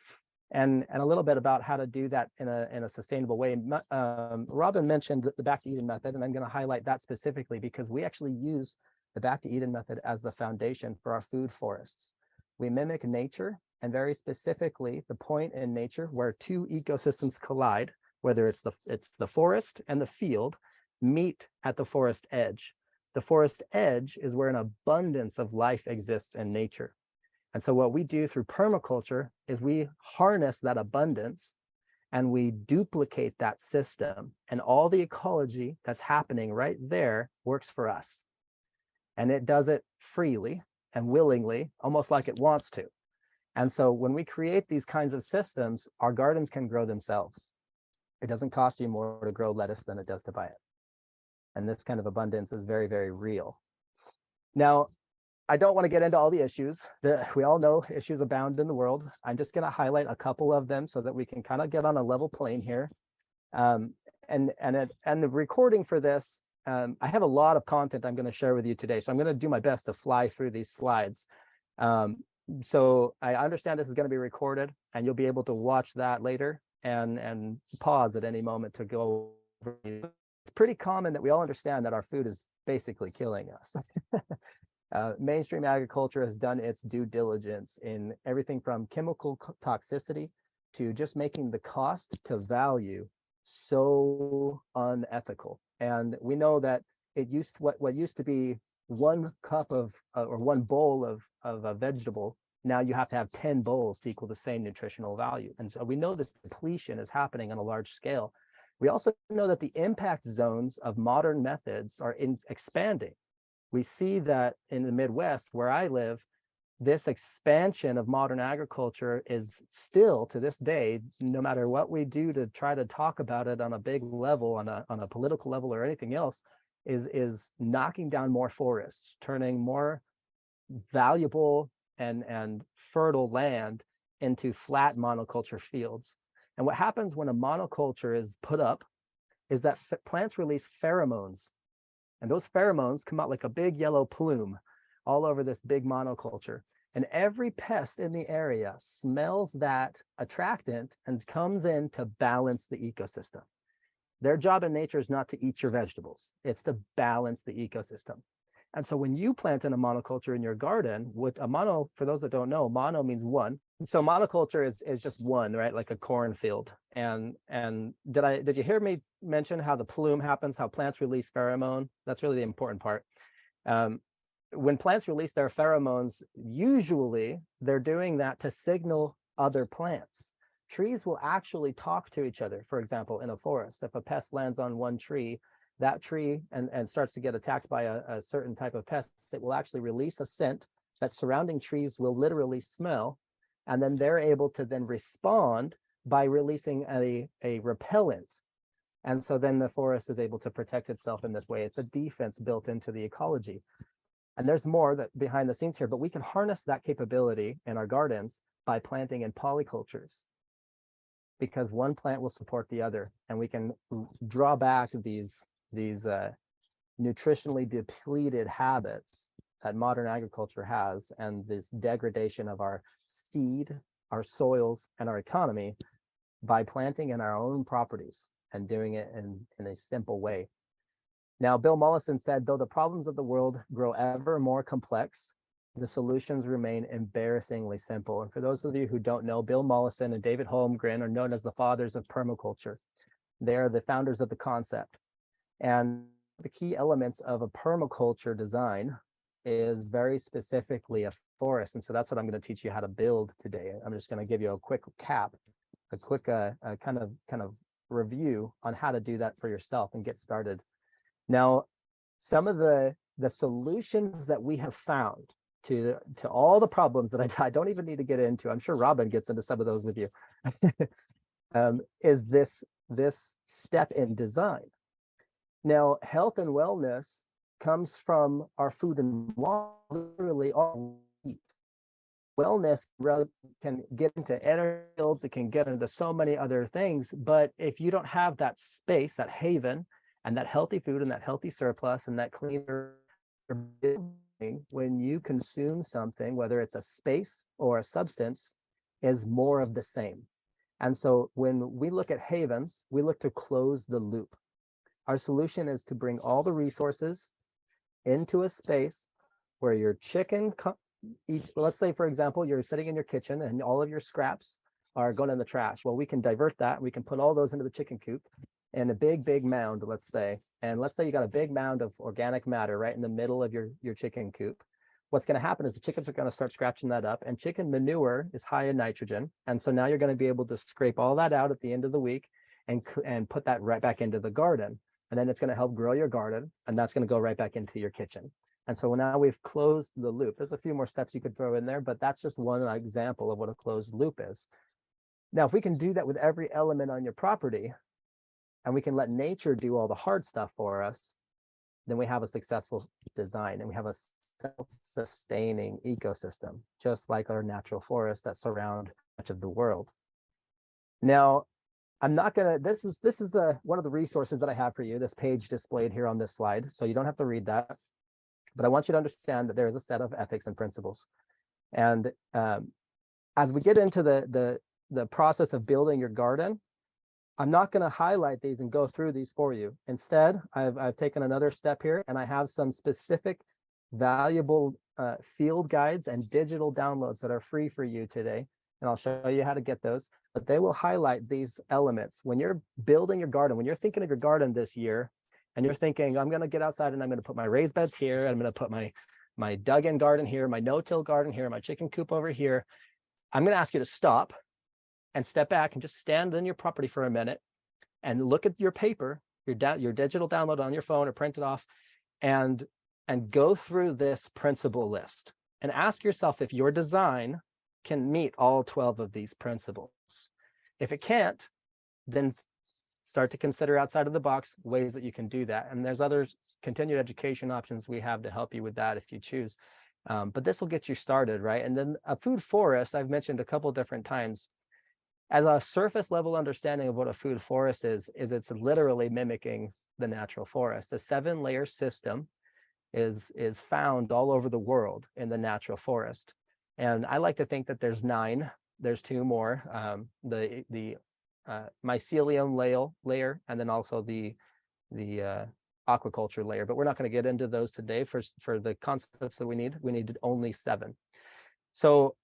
And a little bit about how to do that in a sustainable way. Robin mentioned the Back to Eden method, and I'm going to highlight that specifically because we actually use the Back to Eden method as the foundation for our food forests. We mimic nature, and very specifically the point in nature where two ecosystems collide, whether it's the forest and the field, meet at the forest edge. The forest edge is where an abundance of life exists in nature. And so what we do through permaculture is we harness that abundance and we duplicate that system, and all the ecology that's happening right there works for us. And it does it freely and willingly, almost like it wants to. And so when we create these kinds of systems, our gardens can grow themselves. It doesn't cost you more to grow lettuce than it does to buy it. And this kind of abundance is very, very real. Now, I don't want to get into all the issues. We all know issues abound in the world. I'm just going to highlight a couple of them so that we can kind of get on a level plane here. And the recording for this, I have a lot of content I'm going to share with you today, so I'm going to do my best to fly through these slides. So I understand this is going to be recorded, and you'll be able to watch that later and pause at any moment to go over. It's pretty common that we all understand that our food is basically killing us. Mainstream agriculture has done its due diligence in everything from chemical toxicity to just making the cost to value so unethical. And we know that what used to be 1 cup of or 1 bowl of a vegetable, now you have to have 10 bowls to equal the same nutritional value. And so we know this depletion is happening on a large scale. We also know that the impact zones of modern methods are expanding. We see that in the Midwest, where I live, this expansion of modern agriculture is still, to this day, no matter what we do to try to talk about it on a big level, on a political level or anything else, is knocking down more forests, turning more valuable and fertile land into flat monoculture fields. And what happens when a monoculture is put up is that plants release pheromones. And those pheromones come out like a big yellow plume all over this big monoculture. And every pest in the area smells that attractant and comes in to balance the ecosystem. Their job in nature is not to eat your vegetables. It's to balance the ecosystem. And so when you plant in a monoculture in your garden, with a mono, for those that don't know, mono means one. So monoculture is just one, right? Like a cornfield. And did you hear me mention how the plume happens, how plants release pheromone? That's really the important part. When plants release their pheromones, usually they're doing that to signal other plants. Trees will actually talk to each other. For example, in a forest, if a pest lands on one tree, that tree and starts to get attacked by a certain type of pest, it will actually release a scent that surrounding trees will literally smell. And then they're able to then respond by releasing a repellent. And so then the forest is able to protect itself in this way. It's a defense built into the ecology. And there's more that behind the scenes here, but we can harness that capability in our gardens by planting in polycultures. because one plant will support the other, and we can draw back these nutritionally depleted habits that modern agriculture has, and this degradation of our seed, our soils, and our economy by planting in our own properties and doing it in a simple way. Now, Bill Mollison said, though the problems of the world grow ever more complex, the solutions remain embarrassingly simple. And for those of you who don't know, Bill Mollison and David Holmgren are known as the fathers of permaculture. They are the founders of the concept. And the key elements of a permaculture design is very specifically a forest. And so that's what I'm going to teach you how to build today. I'm just going to give you a quick kind of review on how to do that for yourself and get started. Now, some of the solutions that we have found to all the problems that I don't even need to get into, I'm sure Robin gets into some of those with you, is this step in design. Now, health and wellness comes from our food and water, literally all we eat. Wellness can get into energy fields, it can get into so many other things, but if you don't have that space, that haven, and that healthy food and that healthy surplus and that cleaner building, when you consume something, whether it's a space or a substance, is more of the same. And so when we look at havens, we look to close the loop. Our solution is to bring all the resources into a space where your chicken eats. Let's say, for example, you're sitting in your kitchen and all of your scraps are going in the trash. Well, we can divert that. We can put all those into the chicken coop in a big mound, let's say. And let's say you got a big mound of organic matter right in the middle of your chicken coop. What's going to happen is the chickens are going to start scratching that up, and chicken manure is high in nitrogen. And so now you're going to be able to scrape all that out at the end of the week and put that right back into the garden. And then it's going to help grow your garden, and that's going to go right back into your kitchen. And so now we've closed the loop. There's a few more steps you could throw in there, but that's just one example of what a closed loop is. Now, if we can do that with every element on your property, and we can let nature do all the hard stuff for us, then we have a successful design, and we have a self-sustaining ecosystem, just like our natural forests that surround much of the world. Now, I'm not gonna, this is one of the resources that I have for you, this page displayed here on this slide, so you don't have to read that, but I want you to understand that there is a set of ethics and principles. And as we get into the process of building your garden, I'm not going to highlight these and go through these for you. Instead, I've taken another step here, and I have some specific valuable field guides and digital downloads that are free for you today. And I'll show you how to get those, but they will highlight these elements. When you're building your garden, when you're thinking of your garden this year, and you're thinking, I'm going to get outside and I'm going to put my raised beds here, I'm going to put my dug-in garden here, my no-till garden here, my chicken coop over here, I'm going to ask you to stop and step back and just stand on your property for a minute and look at your paper, your digital download on your phone or print it off, and go through this principle list and ask yourself if your design can meet all 12 of these principles. If it can't, then start to consider outside of the box ways that you can do that. And there's other continued education options we have to help you with that if you choose. But this will get you started, right? And then a food forest, I've mentioned a couple different times. As a surface level understanding of what a food forest is it's literally mimicking the natural forest. The 7-layer system is found all over the world in the natural forest. And I like to think that there's 9. There's 2 more, the mycelium layer, and then also the aquaculture layer. But we're not going to get into those today for the concepts that we need only 7. So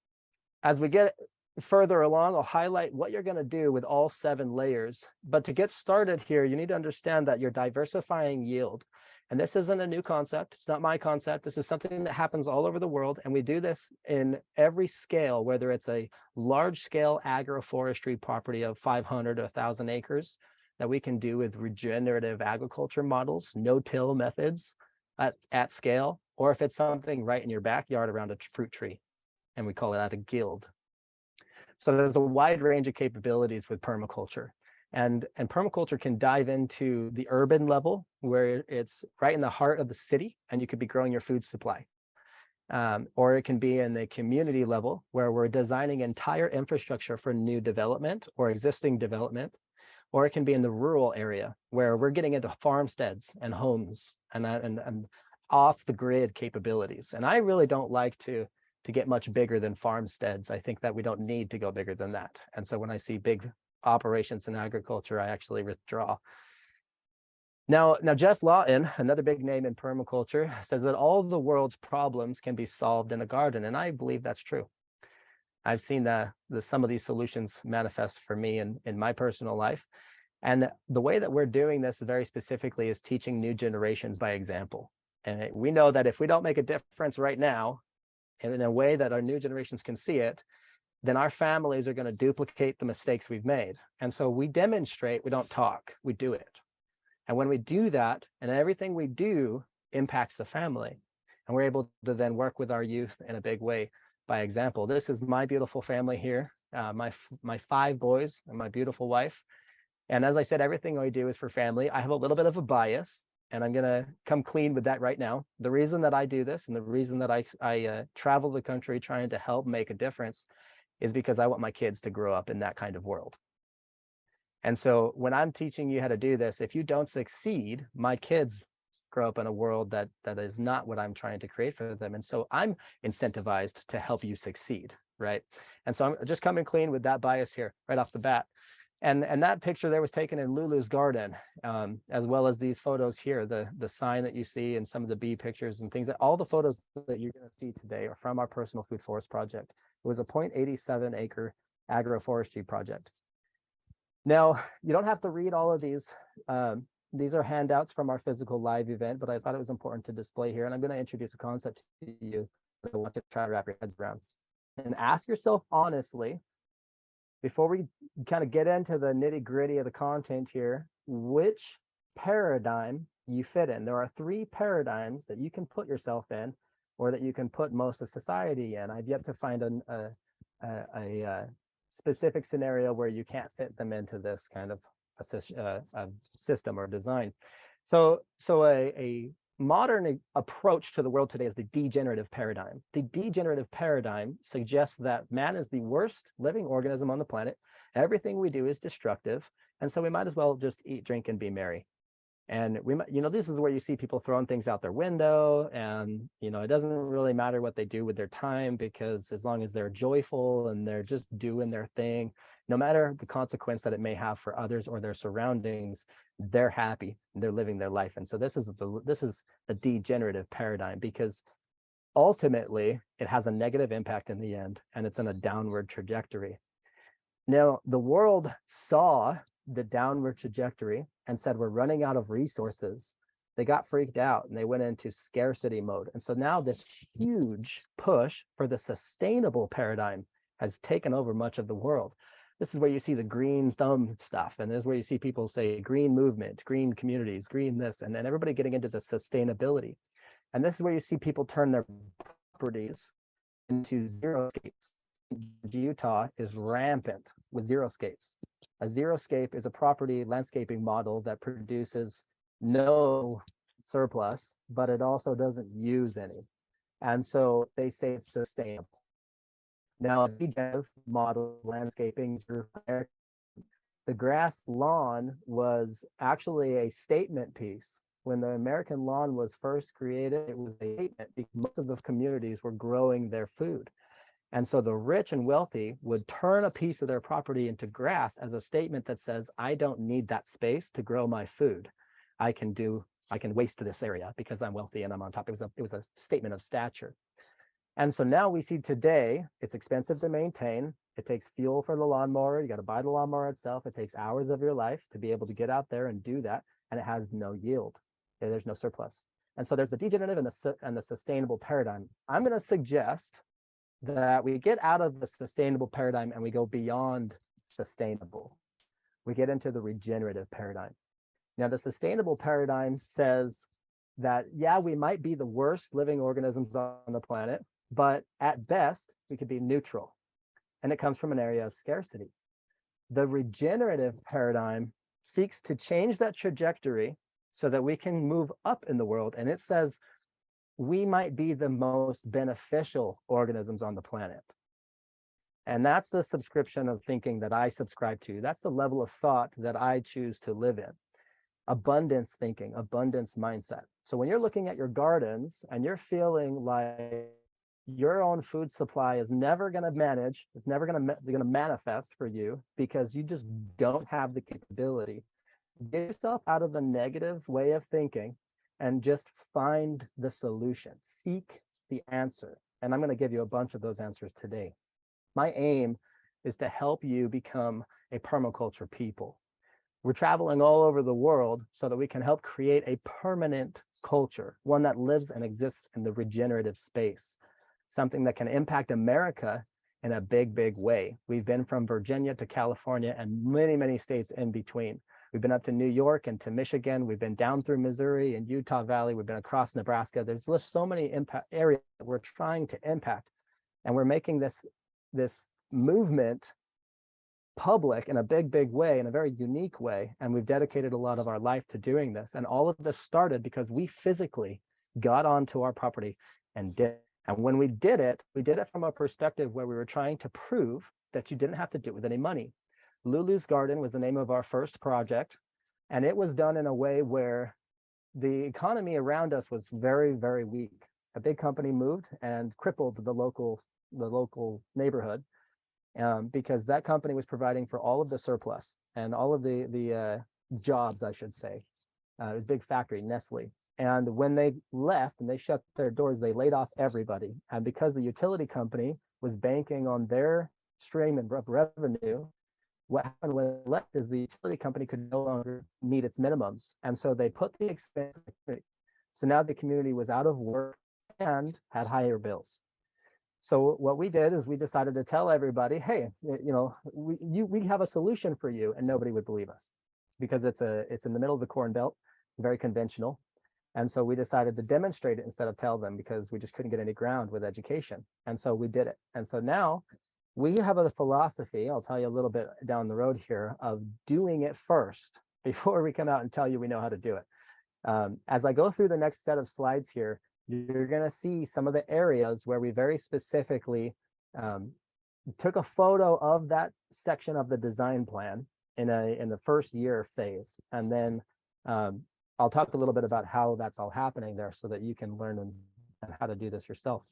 as we get further along, I'll highlight what you're going to do with all 7 layers. But to get started here, you need to understand that you're diversifying yield. And this isn't a new concept. It's not my concept. This is something that happens all over the world. And we do this in every scale, whether it's a large scale agroforestry property of 500 or 1,000 acres that we can do with regenerative agriculture models, no-till methods at scale, or if it's something right in your backyard around a fruit tree, and we call it a guild. So there's a wide range of capabilities with permaculture. And permaculture can dive into the urban level where it's right in the heart of the city and you could be growing your food supply. Or it can be in the community level where we're designing entire infrastructure for new development or existing development. Or it can be in the rural area where we're getting into farmsteads and homes and off the grid capabilities. And I really don't like to get much bigger than farmsteads. I think that we don't need to go bigger than that. And so when I see big operations in agriculture, I actually withdraw. Now Jeff Lawton, another big name in permaculture, says that all the world's problems can be solved in a garden. And I believe that's true. I've seen some of these solutions manifest for me in my personal life. And the way that we're doing this very specifically is teaching new generations by example. And we know that if we don't make a difference right now, and in a way that our new generations can see it, then our families are going to duplicate the mistakes we've made. And so we demonstrate, we don't talk, we do it. And when we do that, and everything we do impacts the family, and we're able to then work with our youth in a big way by example. This is my beautiful family here, my 5 boys and my beautiful wife. And as I said, everything I do is for family. I have a little bit of a bias, and I'm going to come clean with that right now. The reason that I do this and the reason that I travel the country trying to help make a difference is because I want my kids to grow up in that kind of world. And so when I'm teaching you how to do this, if you don't succeed, my kids grow up in a world that is not what I'm trying to create for them. And so I'm incentivized to help you succeed, right? And so I'm just coming clean with that bias here right off the bat. And that picture there was taken in Lulu's garden, as well as these photos here, the sign that you see and some of the bee pictures and things. All the photos that you're going to see today are from our personal food forest project. It was a 0.87 acre agroforestry project. Now, you don't have to read all of these. These are handouts from our physical live event, but I thought it was important to display here. And I'm going to introduce a concept to you that I want to try to wrap your heads around. And ask yourself honestly, before we kind of get into the nitty gritty of the content here, which paradigm you fit in. There are 3 paradigms that you can put yourself in, or that you can put most of society in. I've yet to find a specific scenario where you can't fit them into this kind of a system or design. So a modern approach to the world today is the degenerative paradigm. The degenerative paradigm suggests that man is the worst living organism on the planet. Everything we do is destructive. And so we might as well just eat, drink, and be merry. And we might, this is where you see people throwing things out their window, and it doesn't really matter what they do with their time, because as long as they're joyful and they're just doing their thing, no matter the consequence that it may have for others or their surroundings, they're happy, they're living their life. And so this is the degenerative paradigm, because ultimately it has a negative impact in the end, and it's in a downward trajectory. Now, the world saw the downward trajectory and said, we're running out of resources. They got freaked out and they went into scarcity mode. And so now this huge push for the sustainable paradigm has taken over much of the world. This is where you see the green thumb stuff. And this is where you see people say green movement, green communities, green this, and then everybody getting into the sustainability. And this is where you see people turn their properties into xeriscapes. Utah is rampant with xeriscapes. A xeriscape is a property landscaping model that produces no surplus, but it also doesn't use any. And so they say it's sustainable. Now, the model landscaping, the grass lawn was actually a statement piece. When the American lawn was first created, it was a statement because most of the communities were growing their food. And so the rich and wealthy would turn a piece of their property into grass as a statement that says, I don't need that space to grow my food. I can waste this area because I'm wealthy and I'm on top. It was a statement of stature. And so now we see today, it's expensive to maintain. It takes fuel for the lawnmower. You got to buy the lawnmower itself. It takes hours of your life to be able to get out there and do that. And it has no yield. There's no surplus. And so there's the degenerative and the sustainable paradigm. I'm going to suggest that we get out of the sustainable paradigm and we go beyond sustainable. We get into the regenerative paradigm. Now, the sustainable paradigm says that, yeah, we might be the worst living organisms on the planet, but at best, we could be neutral. And it comes from an area of scarcity. The regenerative paradigm seeks to change that trajectory so that we can move up in the world. And it says, we might be the most beneficial organisms on the planet. And that's the subscription of thinking that I subscribe to. That's the level of thought that I choose to live in. Abundance thinking, abundance mindset. So when you're looking at your gardens and you're feeling like your own food supply is never going to manage, it's never going to manifest for you because you just don't have the capability, get yourself out of the negative way of thinking and just find the solution. Seek the answer. And I'm going to give you a bunch of those answers today. My aim is to help you become a permaculture people. We're traveling all over the world so that we can help create a permanent culture, one that lives and exists in the regenerative space, something that can impact America in a big, big way. We've been from Virginia to California and many, many states in between. We've been up to New York and to Michigan. We've been down through Missouri and Utah Valley. We've been across Nebraska. There's just so many areas that we're trying to impact. And we're making this movement public in a big, big way, in a very unique way. And we've dedicated a lot of our life to doing this. And all of this started because we physically got onto our property and did it. And when we did it from a perspective where we were trying to prove that you didn't have to do it with any money. Lulu's Garden was the name of our first project. And it was done in a way where the economy around us was very, very weak. A big company moved and crippled the local neighborhood because that company was providing for all of the surplus and all of the jobs, I should say. It was a big factory, Nestle. And when they left and they shut their doors, they laid off everybody. And because the utility company was banking on their stream of revenue, what happened when it left is the utility company could no longer meet its minimums. And so they put the expense in the community. So now the community was out of work and had higher bills. So what we did is we decided to tell everybody, hey, we have a solution for you, and nobody would believe us because it's in the middle of the Corn Belt, very conventional. And so we decided to demonstrate it instead of tell them because we just couldn't get any ground with education. And so we did it. And so now we have a philosophy, I'll tell you a little bit down the road here, of doing it first before we come out and tell you we know how to do it. As I go through the next set of slides here, you're going to see some of the areas where we very specifically took a photo of that section of the design plan in the first year phase. And then I'll talk a little bit about how that's all happening there so that you can learn and how to do this yourself.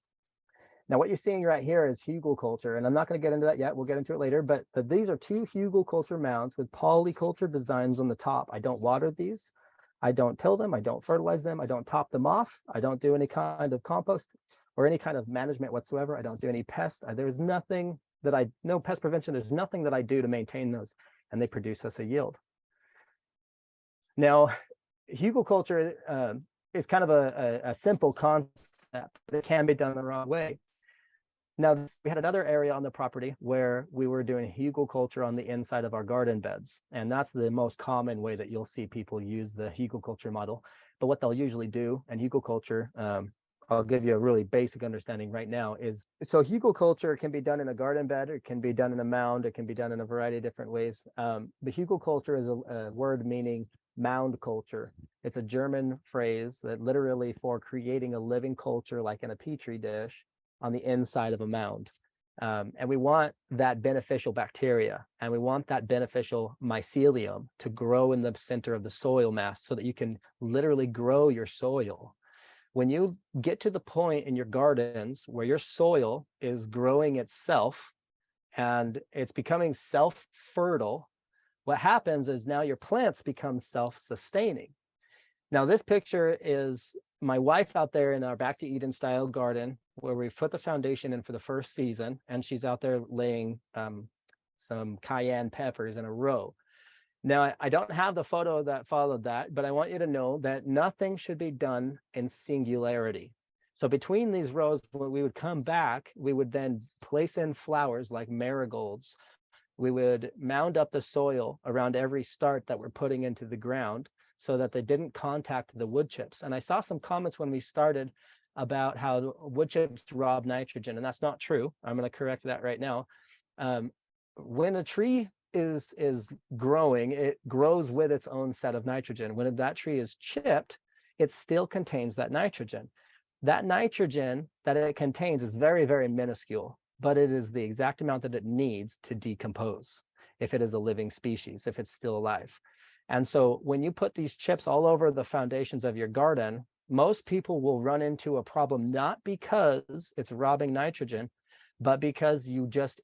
Now, what you're seeing right here is hugelkultur, and I'm not going to get into that yet. We'll get into it later, but these are 2 hugelkultur mounds with polyculture designs on the top. I don't water these. I don't till them. I don't fertilize them. I don't top them off. I don't do any kind of compost or any kind of management whatsoever. I don't do any pests. There's nothing that no pest prevention. There's nothing that I do to maintain those, and they produce us a yield. Now, hugelkultur is kind of a simple concept, but it can be done the wrong way. Now, we had another area on the property where we were doing hugelkultur on the inside of our garden beds. And that's the most common way that you'll see people use the hugelkultur model. But what they'll usually do in hugelkultur, I'll give you a really basic understanding right now, is so hugelkultur can be done in a garden bed, it can be done in a mound, it can be done in a variety of different ways. But hugelkultur is a word meaning mound culture. It's a German phrase that literally for creating a living culture like in a petri dish on the inside of a mound. And we want that beneficial bacteria and we want that beneficial mycelium to grow in the center of the soil mass so that you can literally grow your soil. When you get to the point in your gardens where your soil is growing itself and it's becoming self-fertile, what happens is now your plants become self-sustaining. Now, this picture is my wife out there in our Back to Eden style garden where we put the foundation in for the first season, and she's out there laying some cayenne peppers in a row. Now, I don't have the photo that followed that, but I want you to know that nothing should be done in singularity. So between these rows, when we would come back, we would then place in flowers like marigolds. We would mound up the soil around every start that we're putting into the ground so that they didn't contact the wood chips. And I saw some comments when we started about how wood chips rob nitrogen, and that's not true. I'm going to correct that right now. When a tree is growing, it grows with its own set of nitrogen. When that tree is chipped, it still contains that nitrogen. That nitrogen that it contains is very, very minuscule, but it is the exact amount that it needs to decompose if it is a living species, if it's still alive. And so when you put these chips all over the foundations of your garden, most people will run into a problem, not because it's robbing nitrogen, but because you just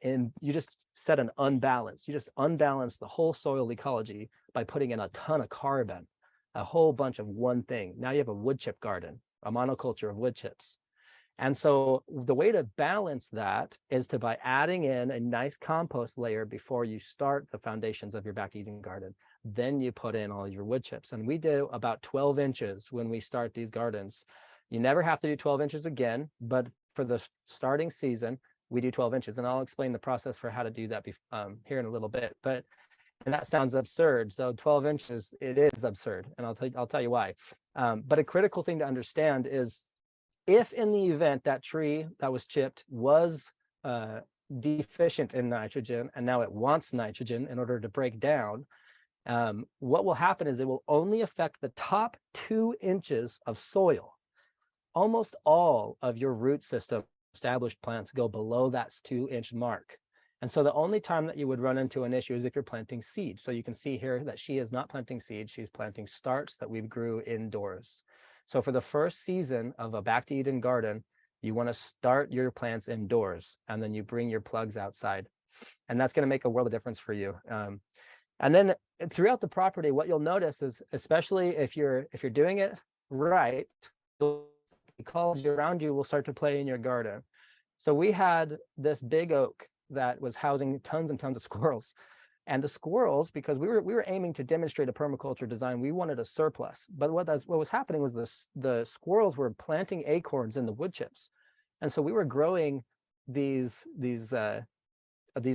set an unbalance. You just unbalance the whole soil ecology by putting in a ton of carbon, a whole bunch of one thing. Now you have a wood chip garden, a monoculture of wood chips. And so the way to balance that is by adding in a nice compost layer before you start the foundations of your back Eden garden. Then you put in all your wood chips. And we do about 12 inches when we start these gardens. You never have to do 12 inches again, but for the starting season, we do 12 inches. And I'll explain the process for how to do that here in a little bit. And that sounds absurd. So 12 inches, it is absurd. And I'll tell you why. But a critical thing to understand is, if in the event that tree that was chipped was deficient in nitrogen, and now it wants nitrogen in order to break down, what will happen is it will only affect the top 2 inches of soil. Almost all of your root system established plants go below that 2-inch mark. And so the only time that you would run into an issue is if you're planting seed. So you can see here that she is not planting seed, she's planting starts that we grew indoors. So for the first season of a back to Eden garden, you want to start your plants indoors, and then you bring your plugs outside. And that's going to make a world of difference for you. And then throughout the property, what you'll notice is, especially if you're doing it right, the ecology around you will start to play in your garden. So we had this big oak that was housing tons and tons of squirrels. And the squirrels, because we were aiming to demonstrate a permaculture design, we wanted a surplus. But what was happening was the squirrels were planting acorns in the wood chips, and so we were growing these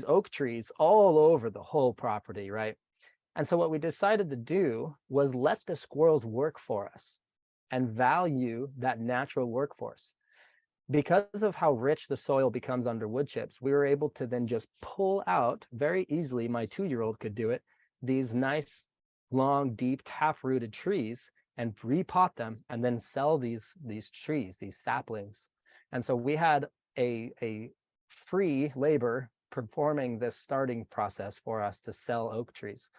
oak trees all over the whole property, right? And so what we decided to do was let the squirrels work for us and value that natural workforce. Because of how rich the soil becomes under wood chips, we were able to then just pull out very easily, my 2-year-old could do it, these nice, long, deep, tap-rooted trees and repot them and then sell these trees, these saplings. And so we had a free labor performing this starting process for us to sell oak trees.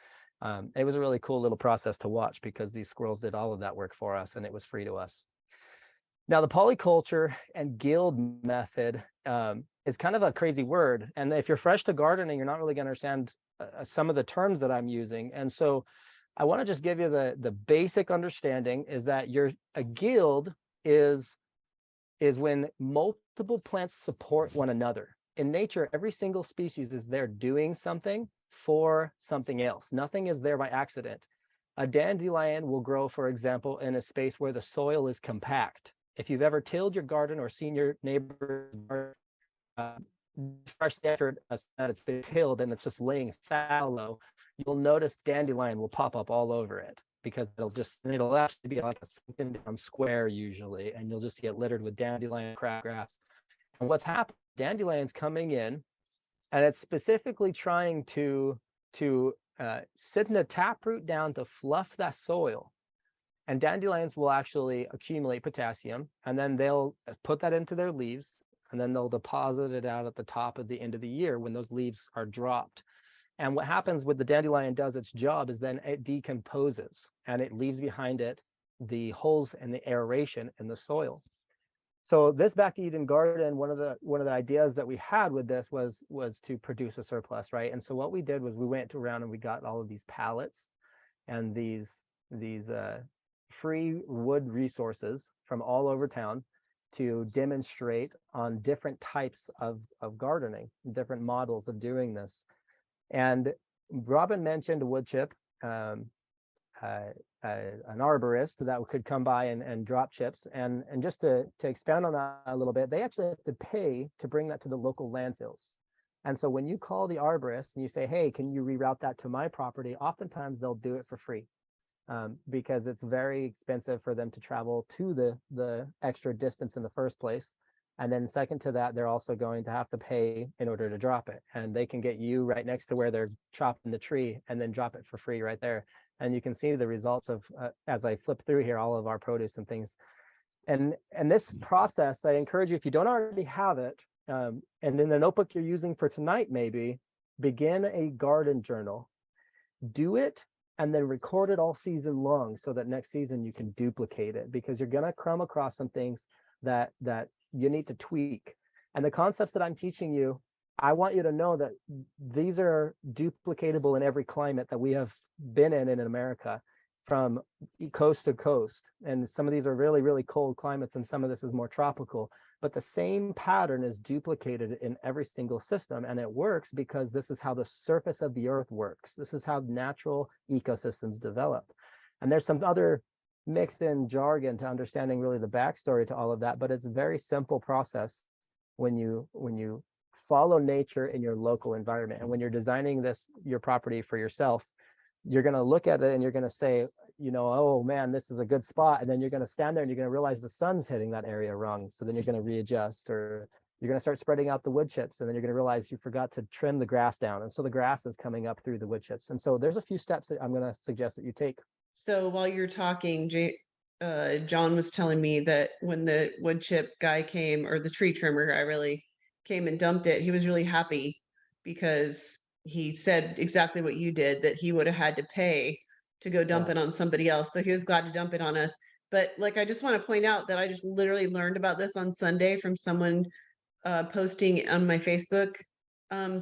It was a really cool little process to watch because these squirrels did all of that work for us and it was free to us. Now, the polyculture and guild method is kind of a crazy word. And if you're fresh to gardening, you're not really going to understand some of the terms that I'm using. And so I want to just give you the basic understanding is that a guild is when multiple plants support one another. In nature, every single species is there doing something for something else. Nothing is there by accident. A dandelion will grow, for example, in a space where the soil is compact. If you've ever tilled your garden or seen your neighbor's garden, freshly after that it's been tilled and it's just laying fallow, you'll notice dandelion will pop up all over it because it'll actually be like a sunken down square usually, and you'll just get littered with dandelion, crabgrass. And what's happened? Dandelion's coming in, and it's specifically trying to sit in a taproot down to fluff that soil. And dandelions will actually accumulate potassium, and then they'll put that into their leaves, and then they'll deposit it out at the top of the end of the year when those leaves are dropped. And what happens when the dandelion does its job is then it decomposes, and it leaves behind it the holes and the aeration in the soil. So this back to Eden garden, one of the ideas that we had with this was to produce a surplus, right? And so what we did was we went around and we got all of these pallets and these free wood resources from all over town to demonstrate on different types of gardening, different models of doing this. And Robin mentioned a wood chip, an arborist that could come by and drop chips. And just to expand on that a little bit, they actually have to pay to bring that to the local landfills. And so when you call the arborist and you say, hey, can you reroute that to my property? Oftentimes they'll do it for free. Because it's very expensive for them to travel to the extra distance in the first place. And then second to that, they're also going to have to pay in order to drop it. And they can get you right next to where they're chopping the tree and then drop it for free right there. And you can see the results of, as I flip through here, all of our produce and things. And this process, I encourage you, if you don't already have it, and in the notebook you're using for tonight, maybe begin a garden journal. Do it and then record it all season long so that next season you can duplicate it, because you're going to come across some things that you need to tweak. And the concepts that I'm teaching you, I want you to know that these are duplicatable in every climate that we have been in America, from coast to coast. And some of these are really, really cold climates, and some of this is more tropical. But the same pattern is duplicated in every single system, and it works because this is how the surface of the earth works. This is how natural ecosystems develop. And there's some other mixed in jargon to understanding really the backstory to all of that, but it's a very simple process when you follow nature in your local environment. And when you're designing your property for yourself, you're going to look at it and you're going to say, oh man, this is a good spot. And then you're going to stand there and you're going to realize the sun's hitting that area wrong. So then you're going to readjust, or you're going to start spreading out the wood chips. And then you're going to realize you forgot to trim the grass down. And so the grass is coming up through the wood chips. And so there's a few steps that I'm going to suggest that you take. So while you're talking, John was telling me that when the wood chip guy came, or the tree trimmer guy really came and dumped it, he was really happy because he said exactly what you did, that he would have had to pay to go dump it on somebody else. So he was glad to dump it on us. But like, I just want to point out that I just literally learned about this on Sunday from someone posting on my Facebook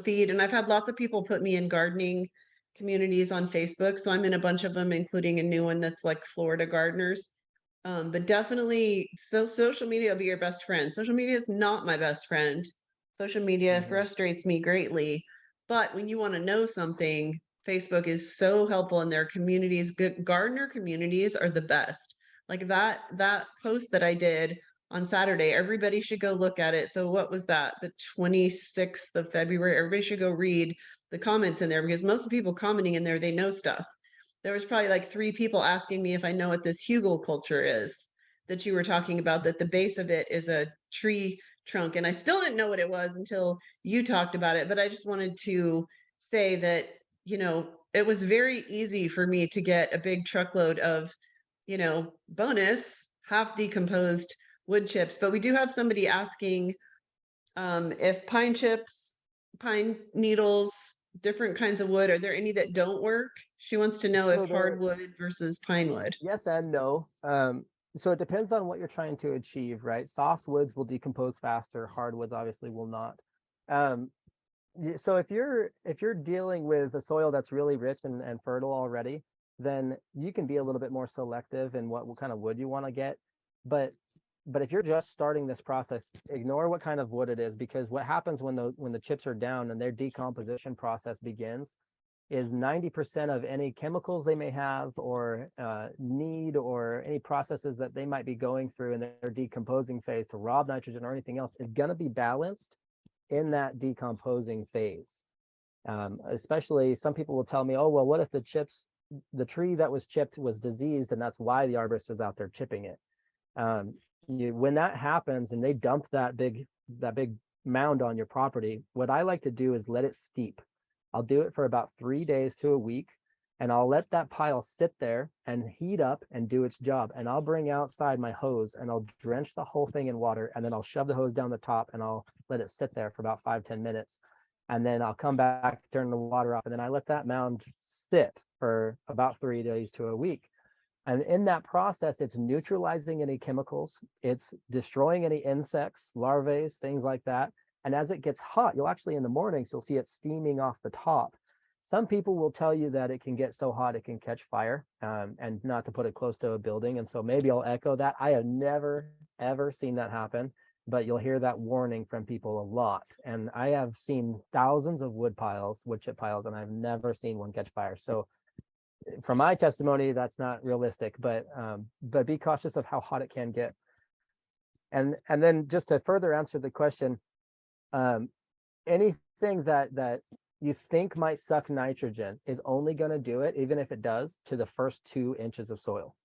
feed. And I've had lots of people put me in gardening communities on Facebook. So I'm in a bunch of them, including a new one that's like Florida gardeners. But definitely, so social media will be your best friend. Social media is not my best friend. Social media frustrates me greatly. But when you want to know something, Facebook is so helpful in their communities. Good gardener communities are the best. Like that post that I did on Saturday, everybody should go look at it. So what was that? The 26th of February. Everybody should go read the comments in there, because most of the people commenting in there, they know stuff. There was probably like 3 people asking me if I know what this hugelkultur is that you were talking about, that the base of it is a tree trunk. And I still didn't know what it was until you talked about it. But I just wanted to say that, it was very easy for me to get a big truckload of, bonus half decomposed wood chips. But we do have somebody asking if pine chips, pine needles, different kinds of wood, are there any that don't work? She wants to know if hardwood versus pine wood. Yes and no. So it depends on what you're trying to achieve, right? Soft woods will decompose faster. Hardwoods obviously will not. So if you're dealing with a soil that's really rich and fertile already, then you can be a little bit more selective in what kind of wood you want to get. But if you're just starting this process, ignore what kind of wood it is, because what happens when the chips are down and their decomposition process begins is 90% of any chemicals they may have or need, or any processes that they might be going through in their decomposing phase to rob nitrogen or anything else, is going to be balanced in that decomposing phase. Especially some people will tell me, oh, well, what if the tree that was chipped was diseased and that's why the arborist is out there chipping it? When that happens and they dump that big mound on your property, what I like to do is let it steep. I'll do it for about 3 days to a week, and I'll let that pile sit there and heat up and do its job. And I'll bring outside my hose and I'll drench the whole thing in water, and then I'll shove the hose down the top and I'll let it sit there for about 5-10 minutes. And then I'll come back, turn the water off, and then I let that mound sit for about 3 days to a week. And in that process, it's neutralizing any chemicals, it's destroying any insects, larvae, things like that. And as it gets hot, you'll actually, in the mornings, you'll see it steaming off the top. Some people will tell you that it can get so hot it can catch fire, and not to put it close to a building. And so maybe I'll echo that. I have never, ever seen that happen, but you'll hear that warning from people a lot. And I have seen thousands of wood chip piles, and I've never seen one catch fire. So from my testimony, that's not realistic, but be cautious of how hot it can get. And then just to further answer the question, anything that you think might suck nitrogen is only going to do it, even if it does, to the first 2 inches of soil.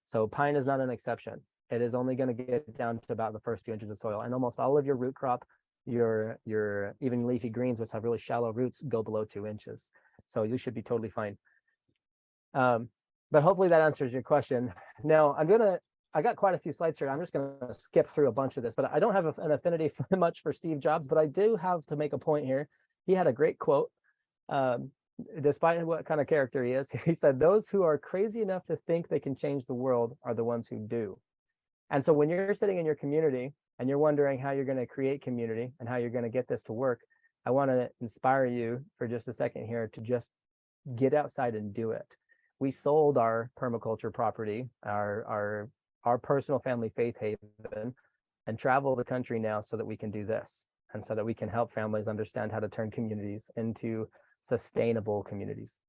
So pine is not an exception. It is only going to get down to about the first 2 inches of soil. And almost all of your root crop, your even leafy greens, which have really shallow roots, go below 2 inches. So you should be totally fine. But hopefully that answers your question. Now I'm going to I got quite a few slides here. I'm just going to skip through a bunch of this, but I don't have an affinity for much for Steve Jobs, but I do have to make a point here. He had a great quote. Despite what kind of character he is, he said, "Those who are crazy enough to think they can change the world are the ones who do." And so when you're sitting in your community and you're wondering how you're going to create community and how you're going to get this to work, I want to inspire you for just a second here to just get outside and do it. We sold our permaculture property, our personal family faith haven, and travel the country now so that we can do this, and so that we can help families understand how to turn communities into sustainable communities.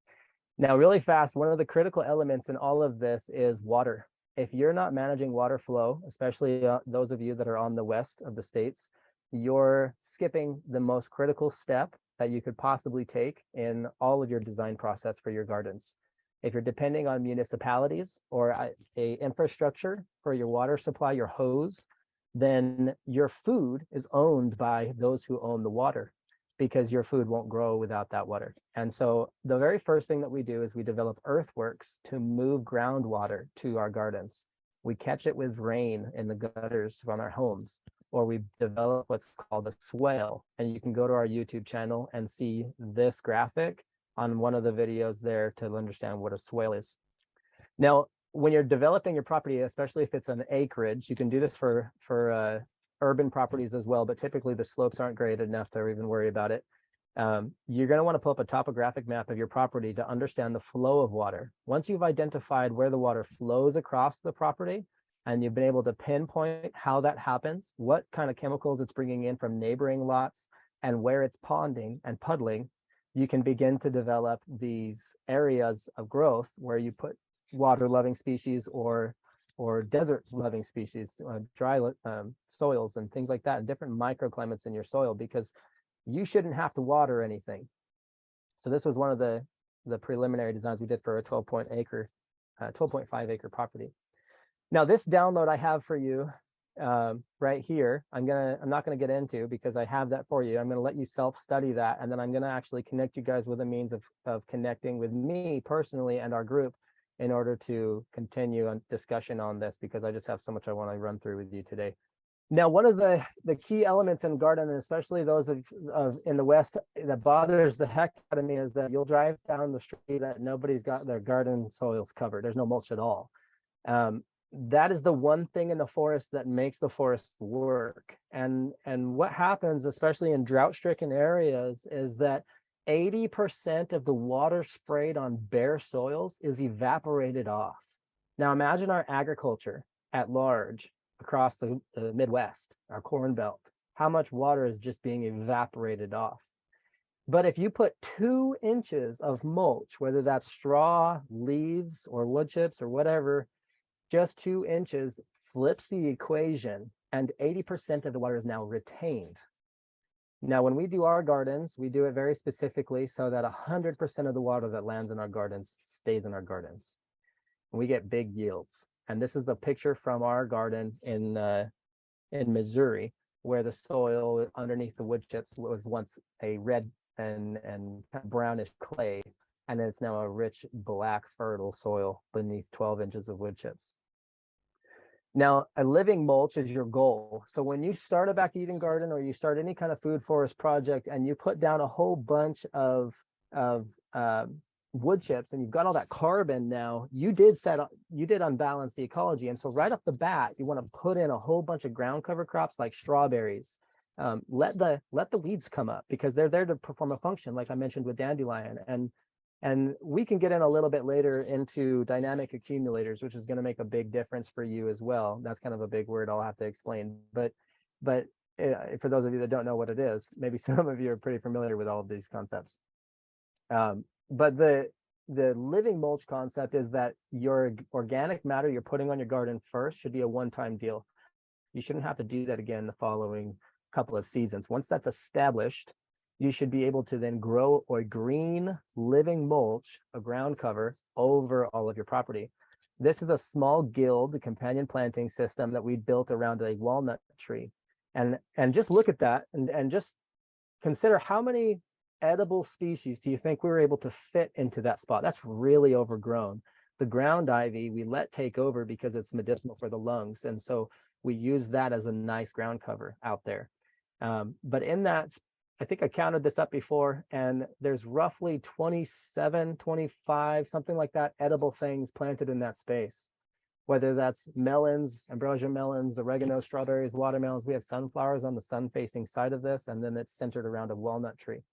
Now, really fast, one of the critical elements in all of this is water. If you're not managing water flow, especially those of you that are on the west of the states, you're skipping the most critical step that you could possibly take in all of your design process for your gardens. If you're depending on municipalities or a infrastructure for your water supply, your hose, then your food is owned by those who own the water, because your food won't grow without that water. And so the very first thing that we do is we develop earthworks to move groundwater to our gardens. We catch it with rain in the gutters from our homes, or we develop what's called a swale. And you can go to our YouTube channel and see this graphic on one of the videos there to understand what a swale is. Now, when you're developing your property, especially if it's an acreage, you can do this for urban properties as well, but typically the slopes aren't great enough to even worry about it. You're going to want to pull up a topographic map of your property to understand the flow of water. Once you've identified where the water flows across the property, and you've been able to pinpoint how that happens, what kind of chemicals it's bringing in from neighboring lots, and where it's ponding and puddling, you can begin to develop these areas of growth where you put water-loving species or desert-loving species, dry soils and things like that, and different microclimates in your soil, because you shouldn't have to water anything. So this was one of the preliminary designs we did for a 12.5 acre property. Now, this download I have for you right here, I'm not gonna get into, because I have that for you. I'm gonna let you self-study that, and then I'm gonna actually connect you guys with a means of connecting with me personally and our group in order to continue a discussion on this, because I just have so much I want to run through with you today. Now, one of the key elements in garden, and especially those of in the West, that bothers the heck out of me, is that you'll drive down the street that nobody's got their garden soils covered. There's no mulch at all. That is the one thing in the forest that makes the forest work. And what happens, especially in drought-stricken areas, is that 80% of the water sprayed on bare soils is evaporated off. Now imagine our agriculture at large across the Midwest, our Corn Belt, how much water is just being evaporated off. But if you put 2 inches of mulch, whether that's straw, leaves, or wood chips or whatever, just 2 inches flips the equation, and 80% of the water is now retained. Now, when we do our gardens, we do it very specifically so that 100% of the water that lands in our gardens stays in our gardens. And we get big yields. And this is a picture from our garden in Missouri, where the soil underneath the wood chips was once a red and brownish clay, and it's now a rich black fertile soil beneath 12 inches of wood chips. Now, a living mulch is your goal. So when you start a back Eden garden, or you start any kind of food forest project, and you put down a whole bunch of wood chips, and you've got all that carbon, now you did unbalance the ecology. And so right off the bat, you want to put in a whole bunch of ground cover crops like strawberries. Let the weeds come up, because they're there to perform a function, like I mentioned with dandelion. And we can get in a little bit later into dynamic accumulators, which is going to make a big difference for you as well. That's kind of a big word I'll have to explain. But for those of you that don't know what it is, maybe some of you are pretty familiar with all of these concepts. But the living mulch concept is that your organic matter you're putting on your garden first should be a one-time deal. You shouldn't have to do that again the following couple of seasons. Once that's established, you should be able to then grow a green living mulch, a ground cover, over all of your property. This is a small guild, the companion planting system that we built around a walnut tree. And just look at that, and just consider how many edible species do you think we were able to fit into that spot? That's really overgrown. The ground ivy we let take over because it's medicinal for the lungs. And so we use that as a nice ground cover out there. But in that, I think I counted this up before, and there's roughly 27, 25, something like that, edible things planted in that space. Whether that's melons, ambrosia melons, oregano, strawberries, watermelons. We have sunflowers on the sun-facing side of this, and then it's centered around a walnut tree.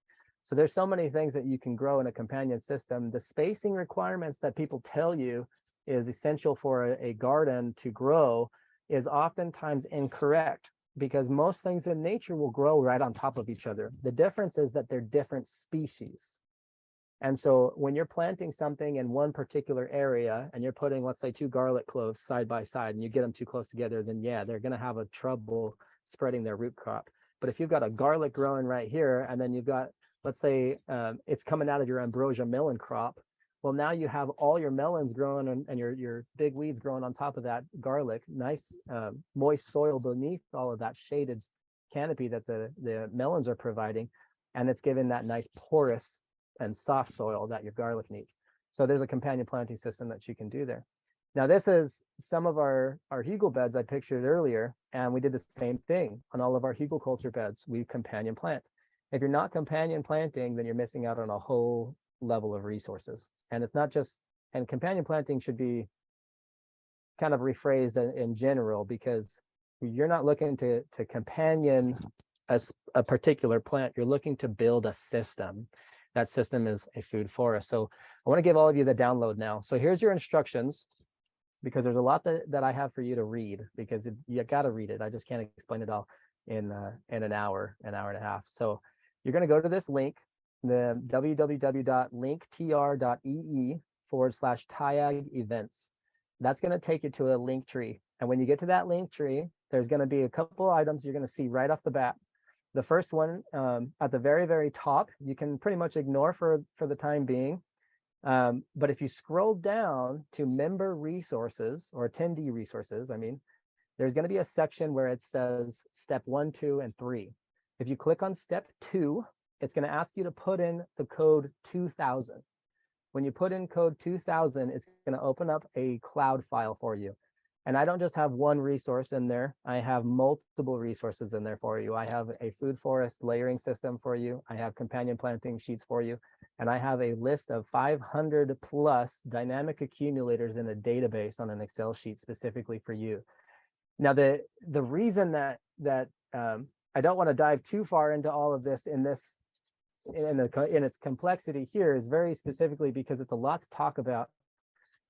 So there's so many things that you can grow in a companion system. The spacing requirements that people tell you is essential for a garden to grow is oftentimes incorrect, because most things in nature will grow right on top of each other. The difference is that they're different species. And so when you're planting something in one particular area and you're putting, let's say, 2 garlic cloves side by side, and you get them too close together, then yeah, they're going to have a trouble spreading their root crop. But if you've got a garlic growing right here, and then you've got, let's say, it's coming out of your ambrosia melon crop, well, now you have all your melons growing and your big weeds growing on top of that garlic, nice moist soil beneath all of that shaded canopy that the melons are providing, and it's giving that nice porous and soft soil that your garlic needs. So there's a companion planting system that you can do there. Now, this is some of our hugel beds I pictured earlier, and we did the same thing on all of our hugel culture beds. We companion plant. If you're not companion planting, then you're missing out on a whole level of resources. And it's not just, and companion planting should be kind of rephrased in general, because you're not looking to companion a particular plant. You're looking to build a system. That system is a food forest. So I want to give all of you the download now. So here's your instructions, because there's a lot that I have for you to read, because you got to read it. I just can't explain it all in an hour and a half. So you're going to go to this link, the www.linktr.ee/TIAG events. That's going to take you to a link tree. And when you get to that link tree, there's going to be a couple items you're going to see right off the bat. The first one at the very, very top, you can pretty much ignore for the time being. But if you scroll down to member resources or attendee resources, there's going to be a section where it says step 1, 2, and 3. If you click on step 2, it's going to ask you to put in the code 2000. When you put in code 2000, it's going to open up a cloud file for you. And I don't just have one resource in there. I have multiple resources in there for you. I have a food forest layering system for you. I have companion planting sheets for you. And I have a list of 500 plus dynamic accumulators in a database on an Excel sheet specifically for you. Now, the reason that I don't want to dive too far into all of this in its complexity here is very specifically because it's a lot to talk about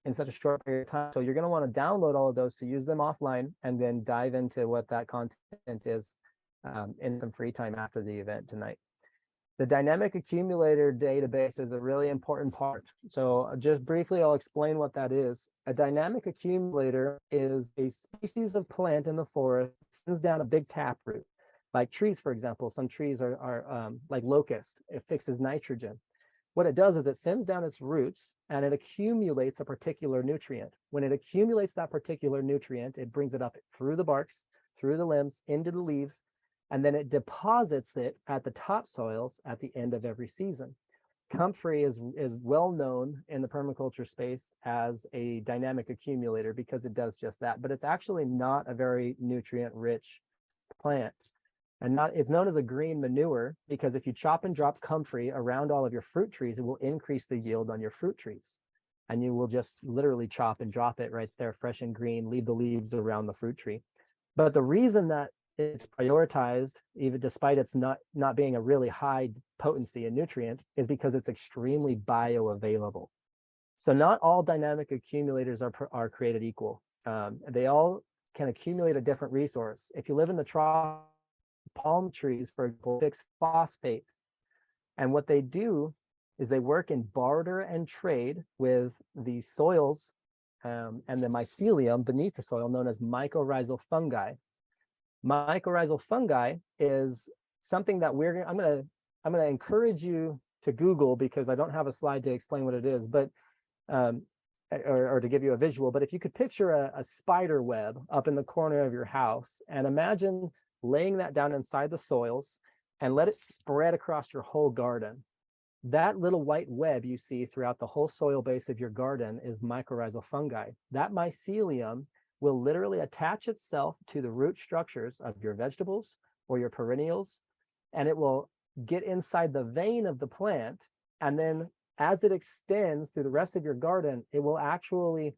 in such a short period of time. So you're going to want to download all of those to use them offline, and then dive into what that content is in some free time after the event tonight. The dynamic accumulator database is a really important part. So just briefly, I'll explain what that is. A dynamic accumulator is a species of plant in the forest that sends down a big taproot. Like trees, for example, some trees are like locust. It fixes nitrogen. What it does is it sends down its roots and it accumulates a particular nutrient. When it accumulates that particular nutrient, it brings it up through the barks, through the limbs, into the leaves, and then it deposits it at the topsoils at the end of every season. Comfrey is well known in the permaculture space as a dynamic accumulator because it does just that, but it's actually not a very nutrient-rich plant. And it's known as a green manure because if you chop and drop comfrey around all of your fruit trees, it will increase the yield on your fruit trees. And you will just literally chop and drop it right there, fresh and green, leave the leaves around the fruit tree. But the reason that it's prioritized, even despite it's not being a really high potency and nutrient, is because it's extremely bioavailable. So not all dynamic accumulators are created equal. They all can accumulate a different resource. If you live in the tropics, palm trees, for example, fix phosphate. And what they do is they work in barter and trade with the soils and the mycelium beneath the soil, known as mycorrhizal fungi. Mycorrhizal fungi is something that I'm gonna encourage you to Google, because I don't have a slide to explain what it is, but or to give you a visual. But if you could picture a spider web up in the corner of your house, and imagine laying that down inside the soils and let it spread across your whole garden. That little white web you see throughout the whole soil base of your garden is mycorrhizal fungi. That mycelium will literally attach itself to the root structures of your vegetables or your perennials, and it will get inside the vein of the plant. And then as it extends through the rest of your garden, it will actually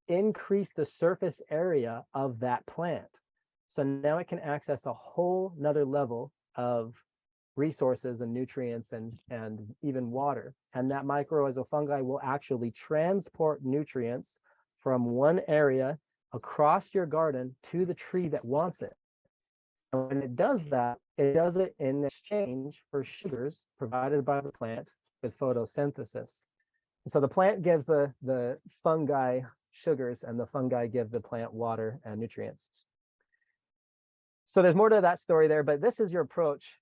increase the surface area of that plant. So now it can access a whole nother level of resources and nutrients and even water. And that mycorrhizal fungi will actually transport nutrients from one area across your garden to the tree that wants it. And when it does that, it does it in exchange for sugars provided by the plant with photosynthesis. And so the plant gives the fungi sugars, and the fungi give the plant water and nutrients. So there's more to that story there, but this is your approach,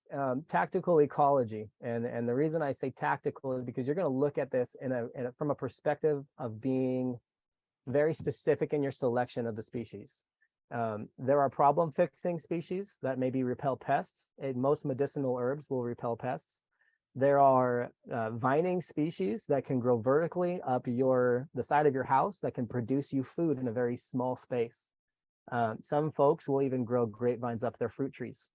tactical ecology. And the reason I say tactical is because you're going to look at this from a perspective of being very specific in your selection of the species. There are problem-fixing species that maybe repel pests. Most medicinal herbs will repel pests. There are vining species that can grow vertically up the side of your house that can produce you food in a very small space. Some folks will even grow grapevines up their fruit trees.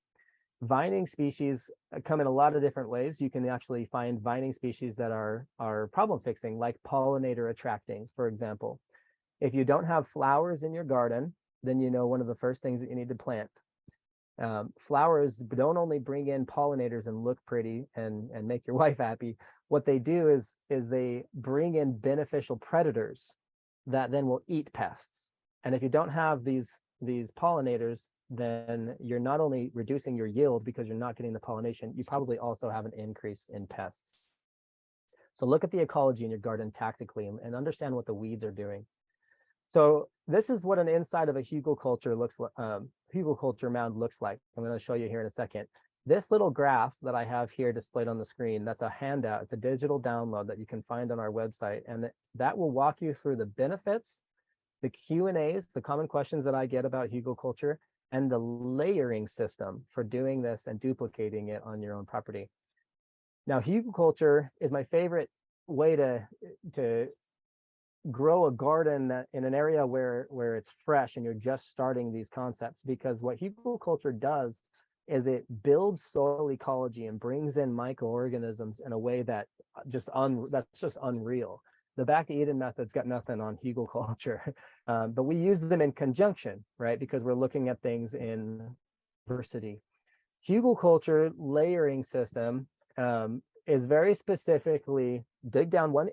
Vining species come in a lot of different ways. You can actually find vining species that are problem fixing, like pollinator attracting, for example. If you don't have flowers in your garden, then you know one of the first things that you need to plant. Flowers don't only bring in pollinators and look pretty and make your wife happy. What they do is they bring in beneficial predators that then will eat pests. And if you don't have these pollinators, then you're not only reducing your yield because you're not getting the pollination, you probably also have an increase in pests. So look at the ecology in your garden tactically and understand what the weeds are doing. So this is what an inside of a hugelkultur mound looks like. I'm going to show you here in a second. This little graph that I have here displayed on the screen, that's a handout. It's a digital download that you can find on our website, and that will walk you through the benefits, the Q&As, the common questions that I get about hugelkultur, and the layering system for doing this and duplicating it on your own property. Now, hugelkultur is my favorite way to grow a garden in an area where it's fresh and you're just starting these concepts, because what hugelkultur does is it builds soil ecology and brings in microorganisms in a way that's just unreal. The Back to Eden method's got nothing on hugelkultur, but we use them in conjunction, right? Because we're looking at things in diversity. Hugelkultur layering system is very specifically dig down 1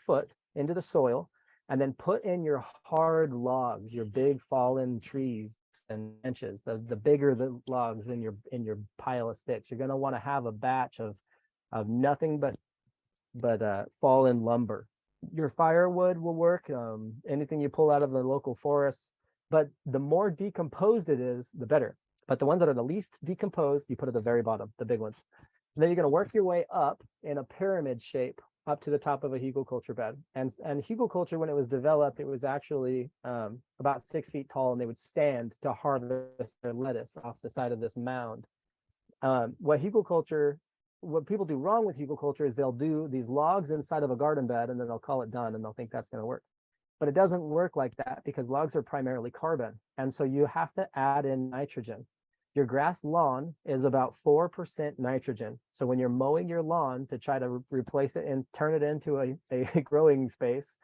foot into the soil, and then put in your hard logs, your big fallen trees and benches. The bigger the logs in your pile of sticks, you're going to want to have a batch of nothing but fallen lumber. Your firewood will work, anything you pull out of the local forest, but the more decomposed it is, the better. But the ones that are the least decomposed, you put at the very bottom, the big ones. And then you're going to work your way up in a pyramid shape up to the top of a hugelkultur bed. And hugelkultur, when it was developed, it was actually about 6 feet tall, and they would stand to harvest their lettuce off the side of this mound. What people do wrong with hugelkultur is they'll do these logs inside of a garden bed, and then they'll call it done, and they'll think that's going to work. But it doesn't work like that, because logs are primarily carbon. And so you have to add in nitrogen. Your grass lawn is about 4% nitrogen. So when you're mowing your lawn to try to replace it and turn it into a growing space,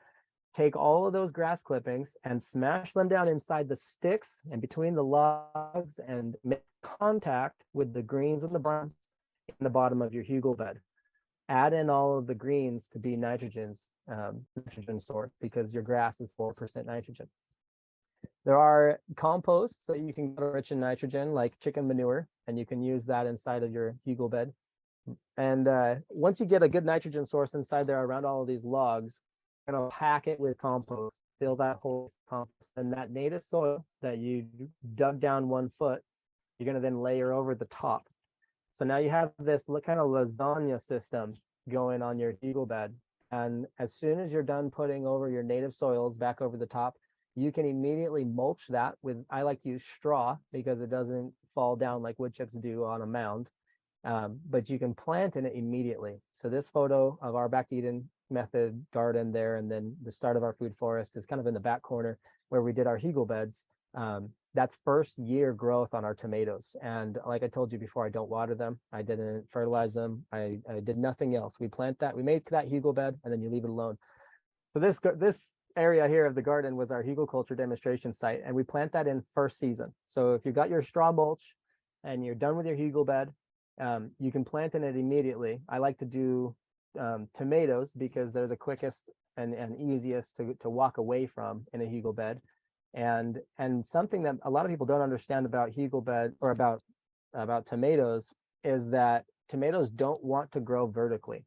take all of those grass clippings and smash them down inside the sticks and between the logs and make contact with the greens and the browns in the bottom of your hugel bed. Add in all of the greens to be nitrogen source, because your grass is 4% nitrogen. There are composts that you can get rich in nitrogen, like chicken manure, and you can use that inside of your hugel bed. And once you get a good nitrogen source inside there around all of these logs, you're going to pack it with compost, fill that hole with compost, and that native soil that you dug down 1 foot, you're going to then layer over the top. So now you have this kind of lasagna system going on your hugel bed. And as soon as you're done putting over your native soils back over the top, you can immediately mulch that with, I like to use straw because it doesn't fall down like wood chips do on a mound. but you can plant in it immediately. So this photo of our Back to Eden method garden there, and then the start of our food forest is kind of in the back corner where we did our hugel beds. That's first year growth on our tomatoes. And like I told you before, I don't water them. I didn't fertilize them. I did nothing else. We plant that, we made that hugel bed, and then you leave it alone. So this area here of the garden was our hugel culture demonstration site, and we plant that in first season. So if you've got your straw mulch and you're done with your hugel bed, you can plant in it immediately. I like to do tomatoes because they're the quickest and easiest to walk away from in a hugel bed. And something that a lot of people don't understand about hugel bed or about tomatoes is that tomatoes don't want to grow vertically.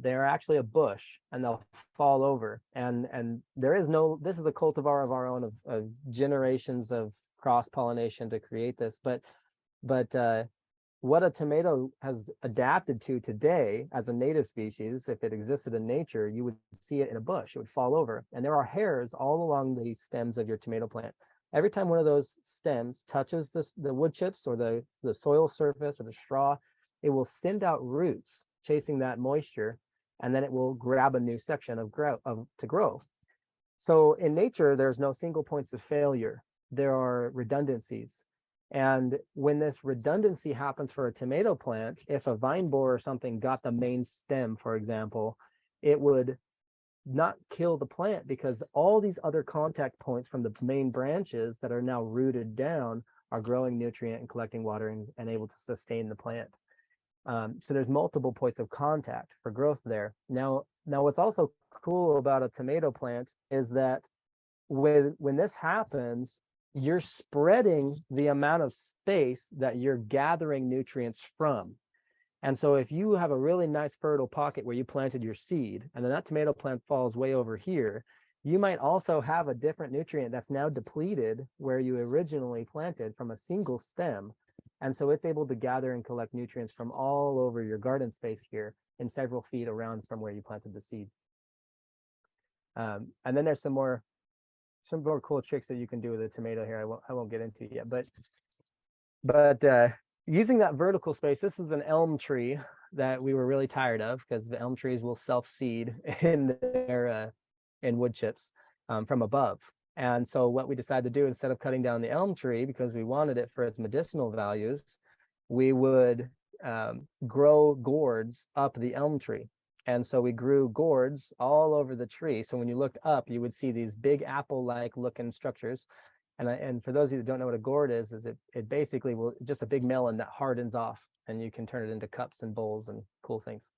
They're actually a bush and they'll fall over. And there is no, this is a cultivar of our own of generations of cross pollination to create this. But what a tomato has adapted to today as a native species, if it existed in nature, you would see it in a bush, it would fall over. And there are hairs all along the stems of your tomato plant. Every time one of those stems touches the wood chips or the soil surface or the straw, it will send out roots chasing that moisture, and then it will grab a new section to grow. So in nature, there's no single points of failure. There are redundancies. And when this redundancy happens for a tomato plant, if a vine borer or something got the main stem, for example, it would not kill the plant because all these other contact points from the main branches that are now rooted down are growing nutrient and collecting water and able to sustain the plant. So there's multiple points of contact for growth there. Now what's also cool about a tomato plant is that when this happens, you're spreading the amount of space that you're gathering nutrients from. And so if you have a really nice fertile pocket where you planted your seed, and then that tomato plant falls way over here, you might also have a different nutrient that's now depleted where you originally planted from a single stem. And so it's able to gather and collect nutrients from all over your garden space here in several feet around from where you planted the seed. And then there's some more cool tricks that you can do with a tomato here. I won't get into yet, but using that vertical space, this is an elm tree that we were really tired of because the elm trees will self-seed in wood chips from above. And so what we decided to do, instead of cutting down the elm tree because we wanted it for its medicinal values, we would grow gourds up the elm tree. And so we grew gourds all over the tree. So when you looked up, you would see these big apple-like looking structures. And for those of you that don't know what a gourd is it basically will just a big melon that hardens off, and you can turn it into cups and bowls and cool things.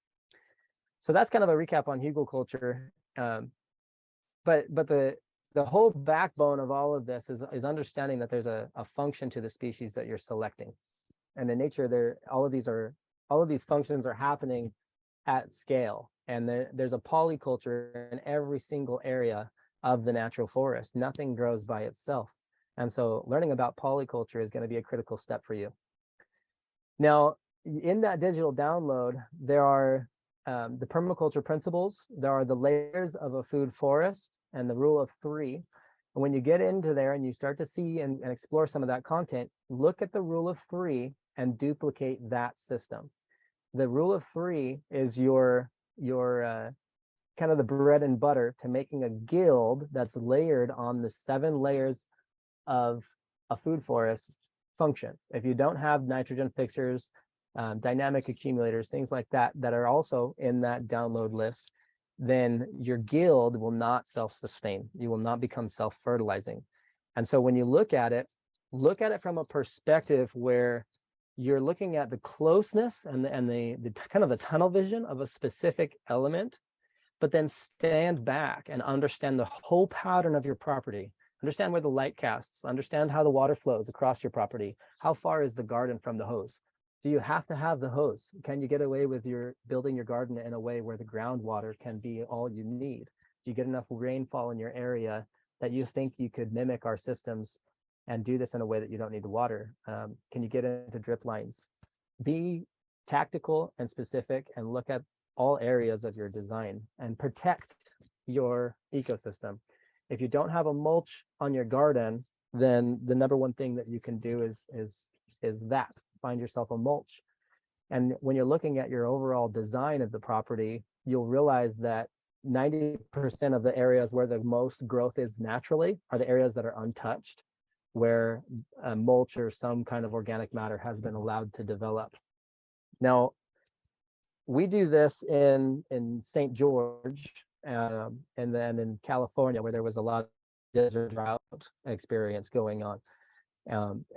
So that's kind of a recap on hugel culture. But the whole backbone of all of this is understanding that there's a function to the species that you're selecting. And in nature, all of these functions are happening at scale, and there's a polyculture in every single area of the natural forest. Nothing grows by itself, and so learning about polyculture is going to be a critical step for you. Now, in that digital download, there are the permaculture principles, there are the layers of a food forest, and the rule of 3. And when you get into there and you start to see and explore some of that content, look at the rule of 3 and duplicate that system. The rule of 3 is your kind of the bread and butter to making a guild that's layered on the 7 layers of a food forest function. If you don't have nitrogen fixers, dynamic accumulators, things like that are also in that download list, then your guild will not self-sustain. You will not become self-fertilizing. And so when you look at it from a perspective where you're looking at the closeness and the kind of the tunnel vision of a specific element, but then stand back and understand the whole pattern of your property. Understand where the light casts, understand how the water flows across your property. How far is the garden from the hose? Do you have to have the hose? Can you get away with building your garden in a way where the groundwater can be all you need? Do you get enough rainfall in your area that you think you could mimic our systems and do this in a way that you don't need to water? Can you get into drip lines? Be tactical and specific and look at all areas of your design and protect your ecosystem. If you don't have a mulch on your garden, then the number one thing that you can do is that. Find yourself a mulch. And when you're looking at your overall design of the property, you'll realize that 90% of the areas where the most growth is naturally are the areas that are untouched, where mulch or some kind of organic matter has been allowed to develop. Now, we do this in St. George, and then in California, where there was a lot of desert drought experience going on.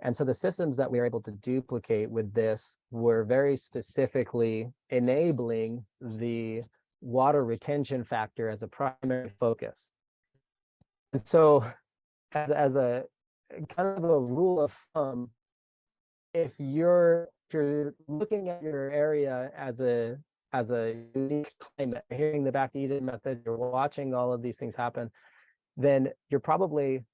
And so the systems that we were able to duplicate with this were very specifically enabling the water retention factor as a primary focus. And so as a kind of a rule of thumb, if you're looking at your area as a unique climate, hearing the back to Eden method, you're watching all of these things happen, then you're probably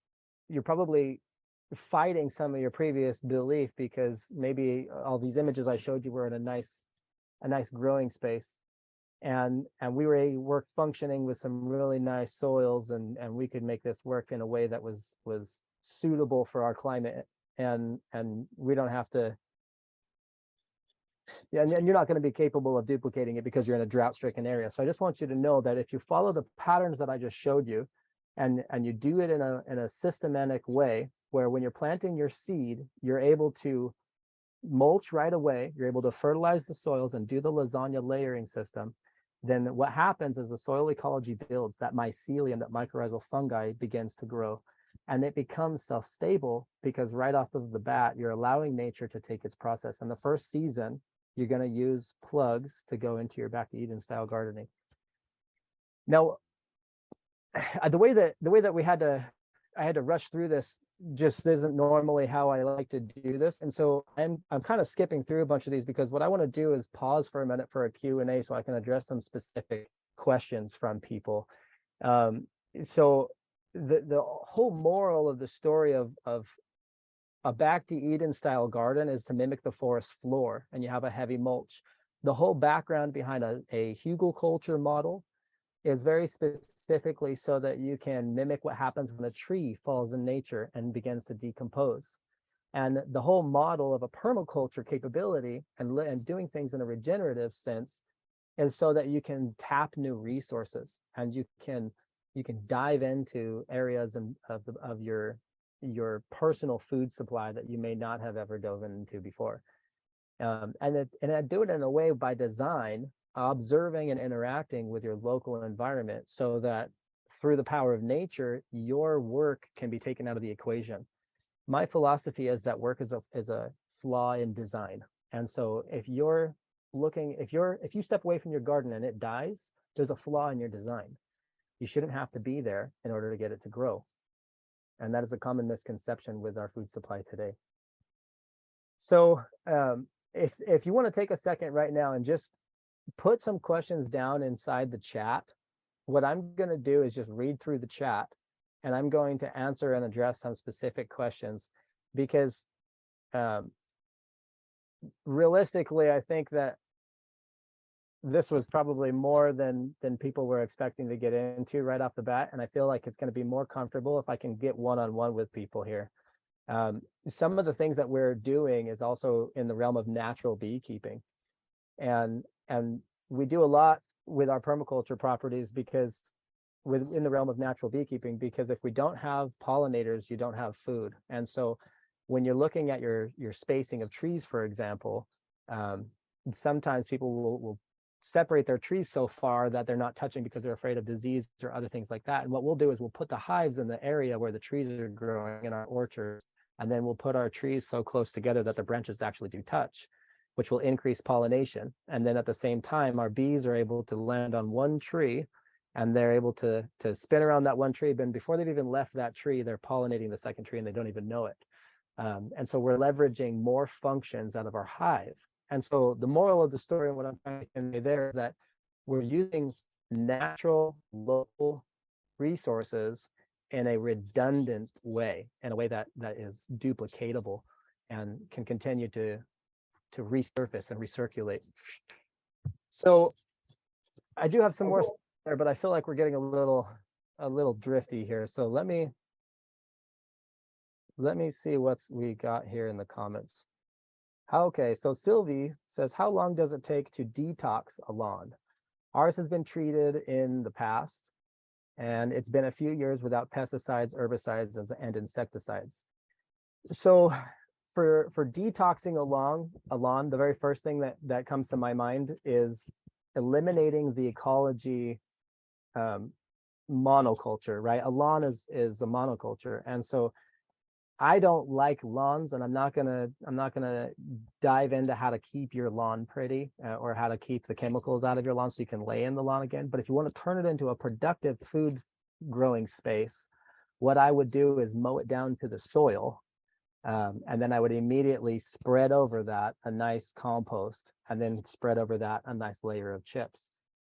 fighting some of your previous belief, because maybe all these images I showed you were in a nice growing space, and we were functioning with some really nice soils, and we could make this work in a way that was suitable for our climate, and we don't have to. Yeah, and you're not going to be capable of duplicating it because you're in a drought-stricken area. So I just want you to know that if you follow the patterns that I just showed you, and you do it in a systematic way, where when you're planting your seed, you're able to mulch right away, you're able to fertilize the soils and do the lasagna layering system, then what happens is the soil ecology builds, that mycelium, that mycorrhizal fungi begins to grow, and it becomes self-stable, because right off of the bat, you're allowing nature to take its process. And the first season, you're going to use plugs to go into your back to Eden style gardening. Now, the way that I had to rush through this just isn't normally how I like to do this. And so I'm kind of skipping through a bunch of these, because what I want to do is pause for a minute for a Q&A so I can address some specific questions from people. So the whole moral of the story of a back to Eden style garden is to mimic the forest floor, and you have a heavy mulch. The whole background behind a hugelkultur model is very specifically so that you can mimic what happens when a tree falls in nature and begins to decompose. And the whole model of a permaculture capability and doing things in a regenerative sense is so that you can tap new resources, and you can dive into areas of your personal food supply that you may not have ever dove into before. And I do it in a way by design, observing and interacting with your local environment, so that through the power of nature, your work can be taken out of the equation. My philosophy is that work is a flaw in design. And so if you step away from your garden and it dies, there's a flaw in your design. You shouldn't have to be there in order to get it to grow. And that is a common misconception with our food supply today. So if you want to take a second right now and just put some questions down inside the chat, what I'm going to do is just read through the chat, and I'm going to answer and address some specific questions, because realistically, I think that this was probably more than people were expecting to get into right off the bat. And I feel like it's going to be more comfortable if I can get one-on-one with people here. Some of the things that we're doing is also in the realm of natural beekeeping. And we do a lot with our permaculture properties because within the realm of natural beekeeping, because if we don't have pollinators, you don't have food. And so when you're looking at your spacing of trees, for example, sometimes people will separate their trees so far that they're not touching because they're afraid of disease or other things like that. And what we'll do is we'll put the hives in the area where the trees are growing in our orchards, and then we'll put our trees so close together that the branches actually do touch, which will increase pollination. And then at the same time, our bees are able to land on one tree, and they're able to spin around that one tree. But before they've even left that tree, they're pollinating the second tree and they don't even know it. And so we're leveraging more functions out of our hive. And so the moral of the story, and what I'm trying to convey there, is that we're using natural, local resources in a redundant way, in a way that is duplicatable and can continue to resurface and recirculate. So I do have some more stuff there, but I feel like we're getting a little drifty here. So let me see what we got here in the comments. Okay, so Sylvie says, how long does it take to detox a lawn? Ours has been treated in the past, and it's been a few years without pesticides, herbicides, and insecticides. So for detoxing a lawn, the very first thing that comes to my mind is eliminating the ecology monoculture, right? A lawn is a monoculture, and so I don't like lawns, and I'm not gonna dive into how to keep your lawn pretty or how to keep the chemicals out of your lawn so you can lay in the lawn again. But if you want to turn it into a productive food growing space, what I would do is mow it down to the soil, and then I would immediately spread over that a nice compost, and then spread over that a nice layer of chips.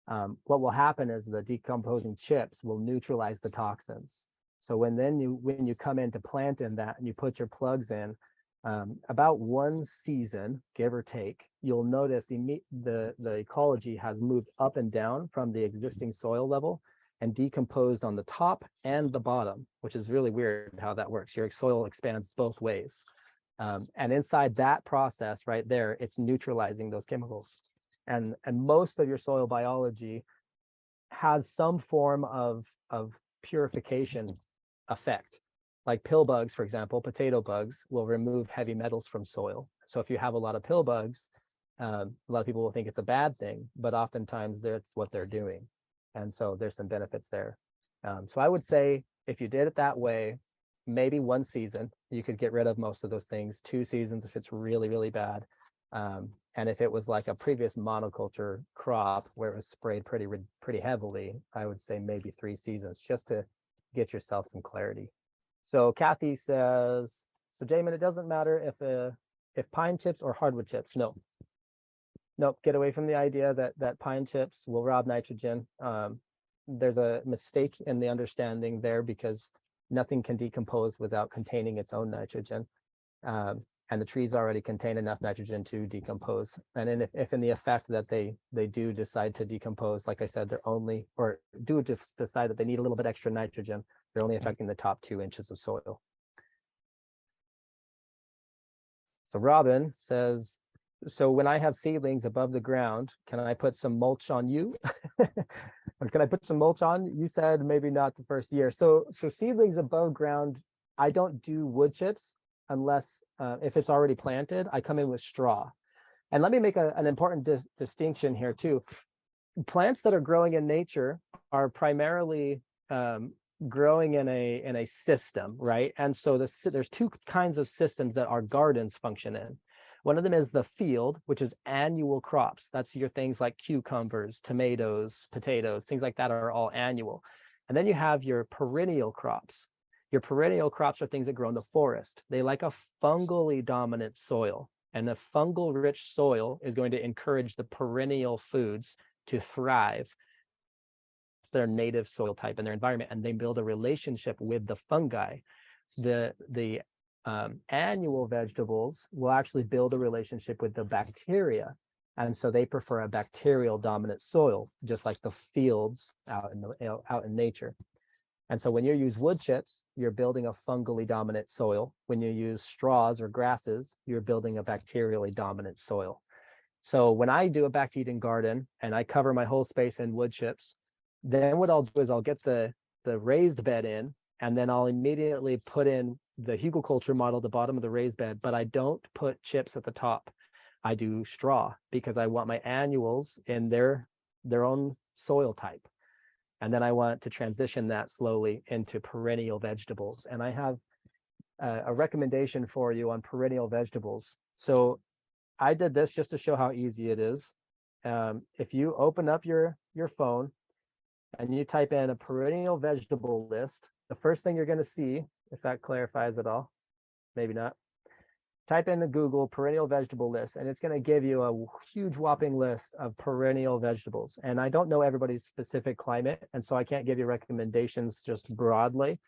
What will happen is the decomposing chips will neutralize the toxins. So when you come in to plant in that and you put your plugs in, about one season, give or take, you'll notice the ecology has moved up and down from the existing soil level and decomposed on the top and the bottom, which is really weird how that works. Your soil expands both ways. And inside that process right there, it's neutralizing those chemicals. And most of your soil biology has some form of purification effect. Like pill bugs, for example, potato bugs will remove heavy metals from soil. So if you have a lot of pill bugs, a lot of people will think it's a bad thing, but oftentimes that's what they're doing. And so there's some benefits there. So I would say if you did it that way, maybe one season, you could get rid of most of those things. 2 seasons if it's really, really bad. And if it was like a previous monoculture crop where it was sprayed pretty heavily, I would say maybe 3 seasons just to get yourself some clarity. So Kathy says, so Jamon, it doesn't matter if pine chips or hardwood chips. No, get away from the idea that pine chips will rob nitrogen. There's a mistake in the understanding there because nothing can decompose without containing its own nitrogen. And the trees already contain enough nitrogen to decompose. And if in the effect that they do decide to decompose, like I said, they're only, or do decide that they need a little bit extra nitrogen, they're only affecting the top 2 inches of soil. So Robin says, so when I have seedlings above the ground, can I put some mulch on you? Or can I put some mulch on? You said maybe not the first year. So seedlings above ground, I don't do wood chips unless if it's already planted, I come in with straw. And let me make an important distinction here too. Plants that are growing in nature are primarily growing in a system, right? And so there's 2 kinds of systems that our gardens function in. One of them is the field, which is annual crops. That's your things like cucumbers, tomatoes, potatoes, things like that are all annual. And then you have your perennial crops. Your perennial crops are things that grow in the forest. They like a fungally dominant soil. And a fungal rich soil is going to encourage the perennial foods to thrive. Their native soil type and their environment, and they build a relationship with the fungi. The annual vegetables will actually build a relationship with the bacteria, and so they prefer a bacterial dominant soil, just like the fields out in nature. And so when you use wood chips, you're building a fungally dominant soil. When you use straws or grasses, you're building a bacterially dominant soil. So when I do a back to Eden garden and I cover my whole space in wood chips, then what I'll do is I'll get the raised bed in, and then I'll immediately put in the hugelkultur model at the bottom of the raised bed, but I don't put chips at the top. I do straw because I want my annuals in their own soil type. And then I want to transition that slowly into perennial vegetables. And I have a recommendation for you on perennial vegetables. So I did this just to show how easy it is. If you open up your phone and you type in a perennial vegetable list, the first thing you're going to see, if that clarifies it all, maybe not, type in the Google perennial vegetable list, and it's going to give you a huge whopping list of perennial vegetables. And I don't know everybody's specific climate, and so I can't give you recommendations just broadly,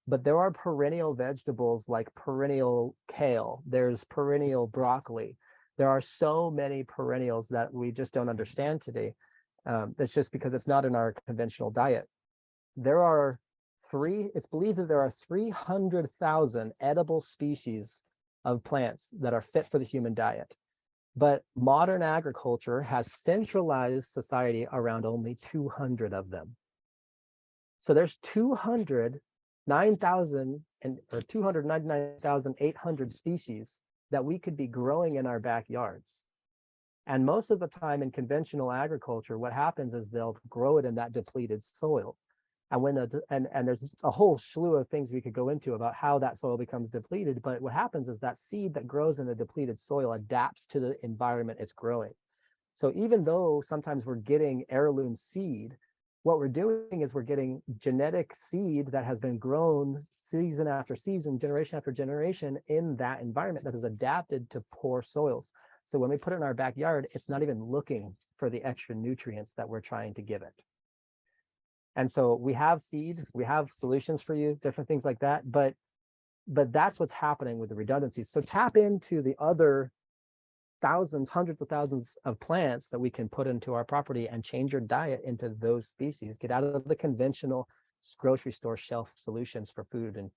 but there are perennial vegetables like perennial kale, there's perennial broccoli. There are so many perennials that we just don't understand today. That's just because it's not in our conventional diet. It's believed that there are 300,000 edible species of plants that are fit for the human diet. But modern agriculture has centralized society around only 200 of them. So there's 209,000 or 299,800 species that we could be growing in our backyards. And most of the time in conventional agriculture, what happens is they'll grow it in that depleted soil. And when and there's a whole slew of things we could go into about how that soil becomes depleted. But what happens is that seed that grows in a depleted soil adapts to the environment it's growing. So even though sometimes we're getting heirloom seed, what we're doing is we're getting genetic seed that has been grown season after season, generation after generation in that environment that is adapted to poor soils. So when we put it in our backyard, it's not even looking for the extra nutrients that we're trying to give it. And so we have seed, we have solutions for you, different things like that, but that's what's happening with the redundancies. So tap into the other thousands, hundreds of thousands of plants that we can put into our property and change your diet into those species. Get out of the conventional grocery store shelf solutions for food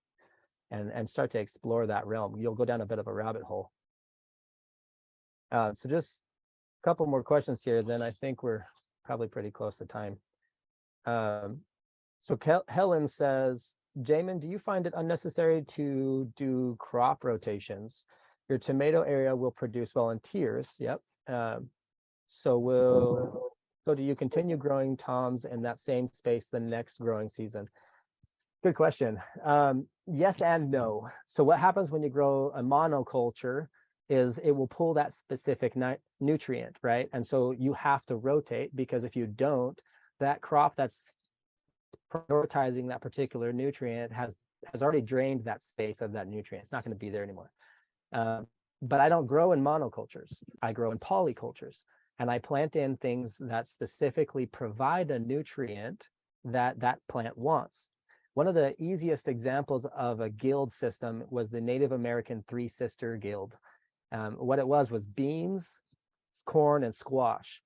and start to explore that realm. You'll go down a bit of a rabbit hole. So just a couple more questions here, then I think we're probably pretty close to time. So Helen says, Jamon, do you find it unnecessary to do crop rotations? Your tomato area will produce volunteers. Yep. So do you continue growing toms in that same space the next growing season? Good question. Yes and no. So what happens when you grow a monoculture is it will pull that specific nutrient, right? And so you have to rotate, because if you don't, that crop that's prioritizing that particular nutrient has already drained that space of that nutrient. It's not going to be there anymore. But I don't grow in monocultures. I grow in polycultures, and I plant in things that specifically provide a nutrient that that plant wants. One of the easiest examples of a guild system was the Native American Three Sister Guild. What it was beans, corn, and squash.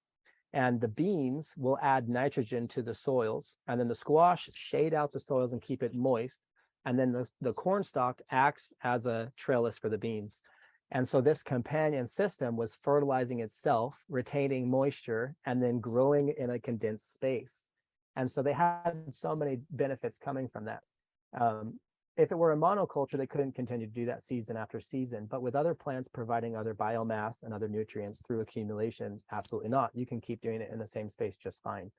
And the beans will add nitrogen to the soils, and then the squash shade out the soils and keep it moist. And then the corn stalk acts as a trellis for the beans. And so this companion system was fertilizing itself, retaining moisture, and then growing in a condensed space. And so they had so many benefits coming from that. If it were a monoculture, they couldn't continue to do that season after season. But with other plants providing other biomass and other nutrients through accumulation, absolutely not. You can keep doing it in the same space just fine.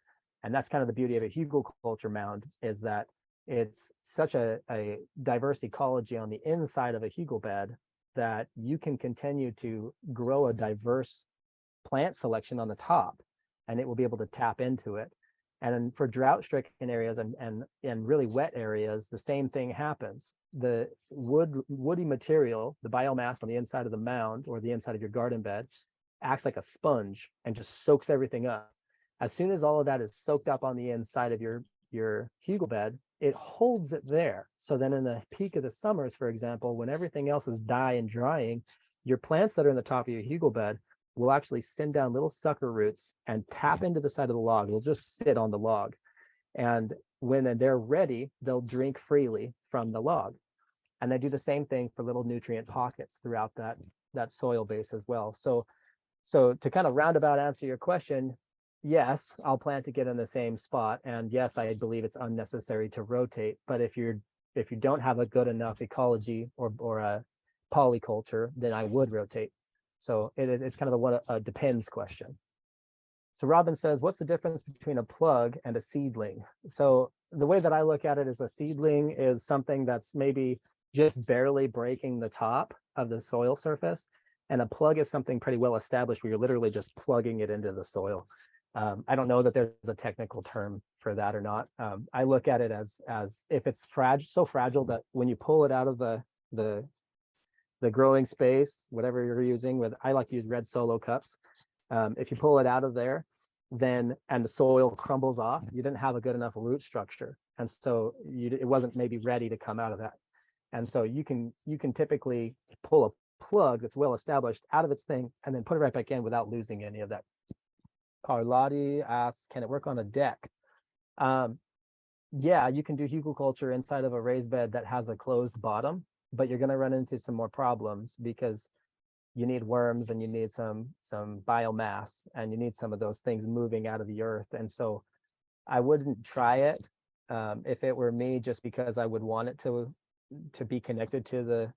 And that's kind of the beauty of a hugelkultur mound, is that it's such a diverse ecology on the inside of a hugel bed that you can continue to grow a diverse plant selection on the top, and it will be able to tap into it. And for drought-stricken areas and really wet areas, the same thing happens. The woody material, the biomass on the inside of the mound or the inside of your garden bed, acts like a sponge and just soaks everything up. As soon as all of that is soaked up on the inside of your hugel bed, it holds it there. So then in the peak of the summers, for example, when everything else is dying and drying, your plants that are in the top of your hugel bed will actually send down little sucker roots and tap into the side of the log. They'll just sit on the log. And when they're ready, they'll drink freely from the log. And they do the same thing for little nutrient pockets throughout that soil base as well. So to kind of roundabout answer your question, yes, I'll plan to get in the same spot. And yes, I believe it's unnecessary to rotate. But if you don't have a good enough ecology or a polyculture, then I would rotate. So it's kind of a depends question. So Robin says, what's the difference between a plug and a seedling? So the way that I look at it is a seedling is something that's maybe just barely breaking the top of the soil surface. And a plug is something pretty well established where you're literally just plugging it into the soil. I don't know that there's a technical term for that or not. I look at it as if it's so fragile that when you pull it out of the growing space, whatever you're using, I like to use red Solo cups. If you pull it out of there, and the soil crumbles off, you didn't have a good enough root structure. And so it wasn't maybe ready to come out of that. And so you can typically pull a plug that's well established out of its thing and then put it right back in without losing any of that. Carlotti asks, can it work on a deck? Yeah, you can do hugelkultur inside of a raised bed that has a closed bottom. but you're going to run into some more problems because you need worms and you need some biomass and you need some of those things moving out of the earth. And so I wouldn't try it if it were me, just because I would want it to be connected to the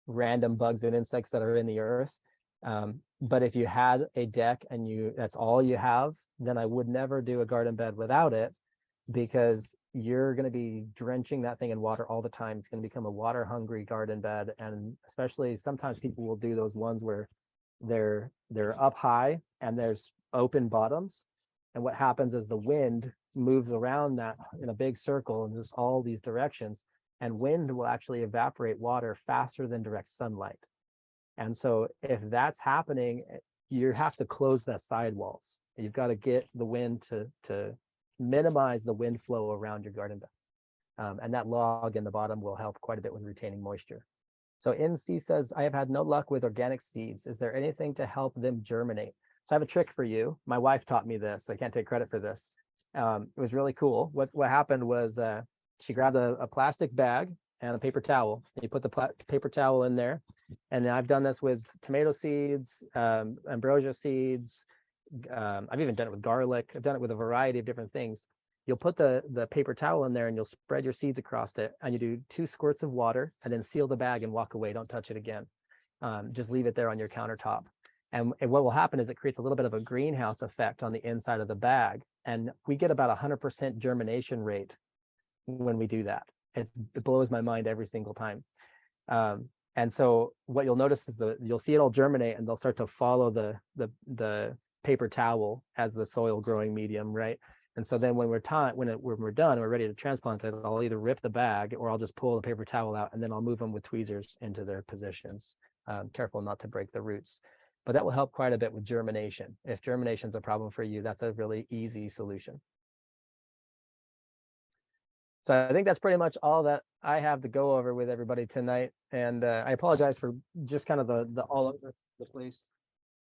random bugs and insects that are in the earth. But if you had a deck and that's all you have, then I would never do a garden bed without it, because you're going to be drenching that thing in water all the time. It's going to become a water hungry garden bed. And especially sometimes people will do those ones where they're up high and there's open bottoms. And what happens is the wind moves around that in a big circle in just all these directions, and wind will actually evaporate water faster than direct sunlight. And so if that's happening, you have to close the sidewalls. You've got to get the wind to minimize the wind flow around your garden bed. And that log in the bottom will help quite a bit with retaining moisture. So NC says, I have had no luck with organic seeds. Is there anything to help them germinate? So I have a trick for you. My wife taught me this. I can't take credit for this. It was really cool. What happened was she grabbed a plastic bag and a paper towel. And you put the paper towel in there. And I've done this with tomato seeds, ambrosia seeds. I've even done it with garlic. I've done it with a variety of different things. You'll put the paper towel in there and you'll spread your seeds across it. And you do 2 squirts of water and then seal the bag and walk away. Don't touch it again. Just leave it there on your countertop. And what will happen is it creates a little bit of a greenhouse effect on the inside of the bag. And we get about 100% germination rate when we do that. It blows my mind every single time. And so what you'll notice is you'll see it all germinate and they'll start to follow the paper towel as the soil growing medium, right? And so then when we're done, we're ready to transplant it, I'll either rip the bag or I'll just pull the paper towel out and then I'll move them with tweezers into their positions. Careful not to break the roots. But that will help quite a bit with germination. If germination is a problem for you, that's a really easy solution. So I think that's pretty much all that I have to go over with everybody tonight. And I apologize for just kind of the all over the place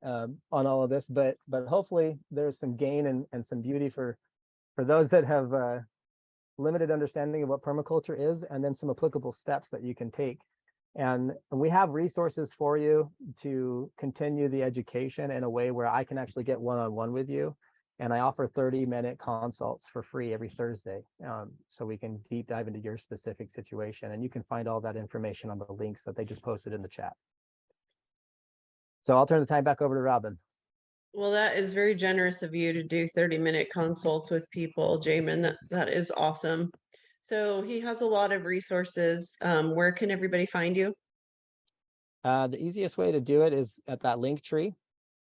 on all of this, but hopefully there's some gain and some beauty for those that have limited understanding of what permaculture is, and then some applicable steps that you can take. And we have resources for you to continue the education in a way where I can actually get one-on-one with you. And I offer 30-minute consults for free every Thursday. So we can deep dive into your specific situation. And you can find all that information on the links that they just posted in the chat. So I'll turn the time back over to Robin. Well, that is very generous of you to do 30-minute consults with people, Jamon. That is awesome. So he has a lot of resources. Where can everybody find you? The easiest way to do it is at that link tree,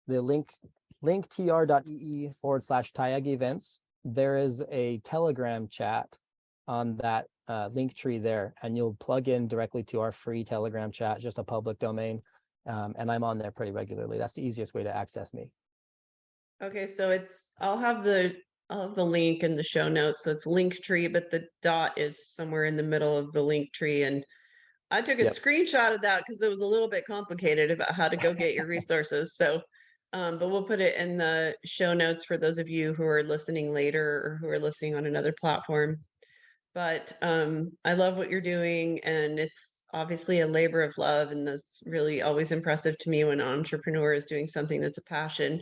the linktr.ee/TIAG events. There is a Telegram chat on that link tree there, and you'll plug in directly to our free Telegram chat, just a public domain. And I'm on there pretty regularly. That's the easiest way to access me. Okay, so I'll have the link in the show notes. So it's Linktree, but the dot is somewhere in the middle of the Linktree. And I took a screenshot of that because it was a little bit complicated about how to go get your resources. So, but we'll put it in the show notes for those of you who are listening later or who are listening on another platform. But I love what you're doing, and it's obviously a labor of love. And that's really always impressive to me when an entrepreneur is doing something that's a passion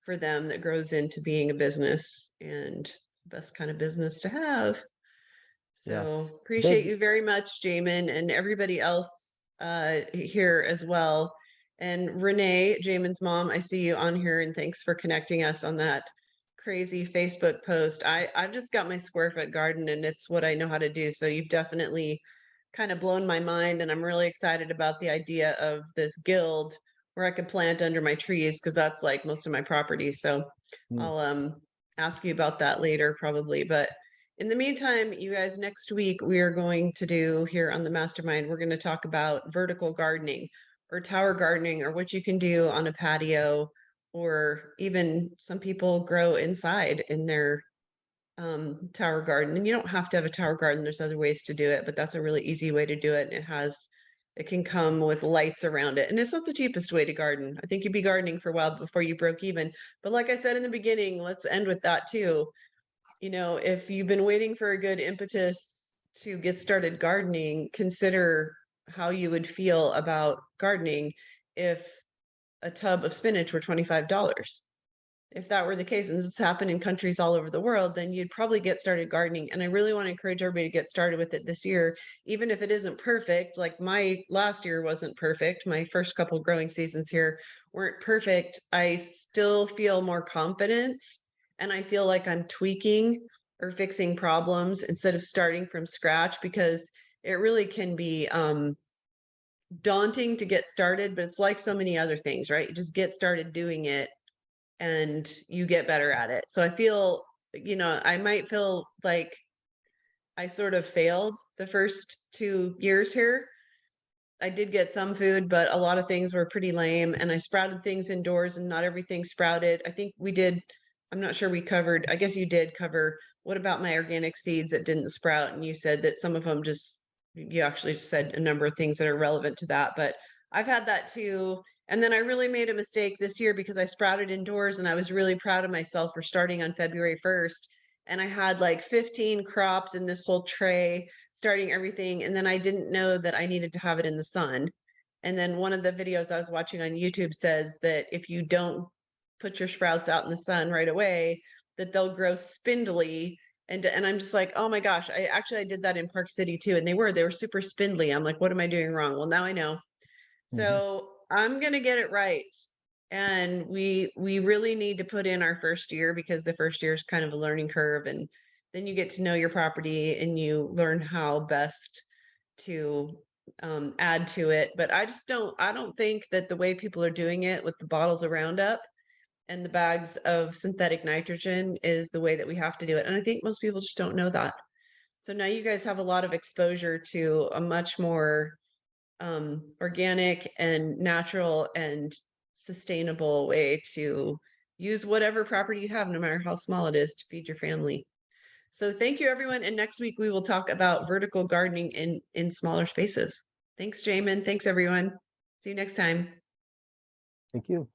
for them that grows into being a business, and it's the best kind of business to have. So appreciate you very much, Jamon, and everybody else here as well. And Renee, Jamon's mom, I see you on here, and thanks for connecting us on that crazy Facebook post. I've just got my square foot garden, and it's what I know how to do. So you've definitely kind of blown my mind, and I'm really excited about the idea of this guild where I could plant under my trees, because that's like most of my property. So I'll ask you about that later probably. But in the meantime, you guys, next week we are going to do here on the Mastermind, we're going to talk about vertical gardening or tower gardening, or what you can do on a patio, or even some people grow inside in their tower garden. And you don't have to have a tower garden. There's other ways to do it, but that's a really easy way to do it. And it can come with lights around it. And it's not the cheapest way to garden. I think you'd be gardening for a while before you broke even. But like I said in the beginning, let's end with that too. You know, if you've been waiting for a good impetus to get started gardening, consider how you would feel about gardening if a tub of spinach were $25. If that were the case, and this has happened in countries all over the world, then you'd probably get started gardening. And I really want to encourage everybody to get started with it this year, even if it isn't perfect. Like my last year wasn't perfect. My first couple growing seasons here weren't perfect. I still feel more confidence, and I feel like I'm tweaking or fixing problems instead of starting from scratch, because it really can be daunting to get started, but it's like so many other things, right? You just get started doing it and you get better at it. So I feel, I might feel like I sort of failed the first 2 years here. I did get some food, but a lot of things were pretty lame, and I sprouted things indoors and not everything sprouted. I think we did, I'm not sure we covered, I guess you did cover, what about my organic seeds that didn't sprout? And you said that some of them you actually said a number of things that are relevant to that, but I've had that too. And then I really made a mistake this year because I sprouted indoors, and I was really proud of myself for starting on February 1st. And I had like 15 crops in this whole tray, starting everything. And then I didn't know that I needed to have it in the sun. And then one of the videos I was watching on YouTube says that if you don't put your sprouts out in the sun right away, that they'll grow spindly. And I'm just like, oh my gosh, I did that in Park City too. And they were super spindly. I'm like, what am I doing wrong? Well, now I know. So I'm going to get it right. And we really need to put in our first year, because the first year is kind of a learning curve, and then you get to know your property and you learn how best to add to it. But I don't think that the way people are doing it with the bottles of Roundup and the bags of synthetic nitrogen is the way that we have to do it. And I think most people just don't know that. So now you guys have a lot of exposure to a much more organic and natural and sustainable way to use whatever property you have, no matter how small it is, to feed your family. So thank you, everyone. And next week we will talk about vertical gardening in smaller spaces. Thanks, Jamon. Thanks, everyone. See you next time. Thank you.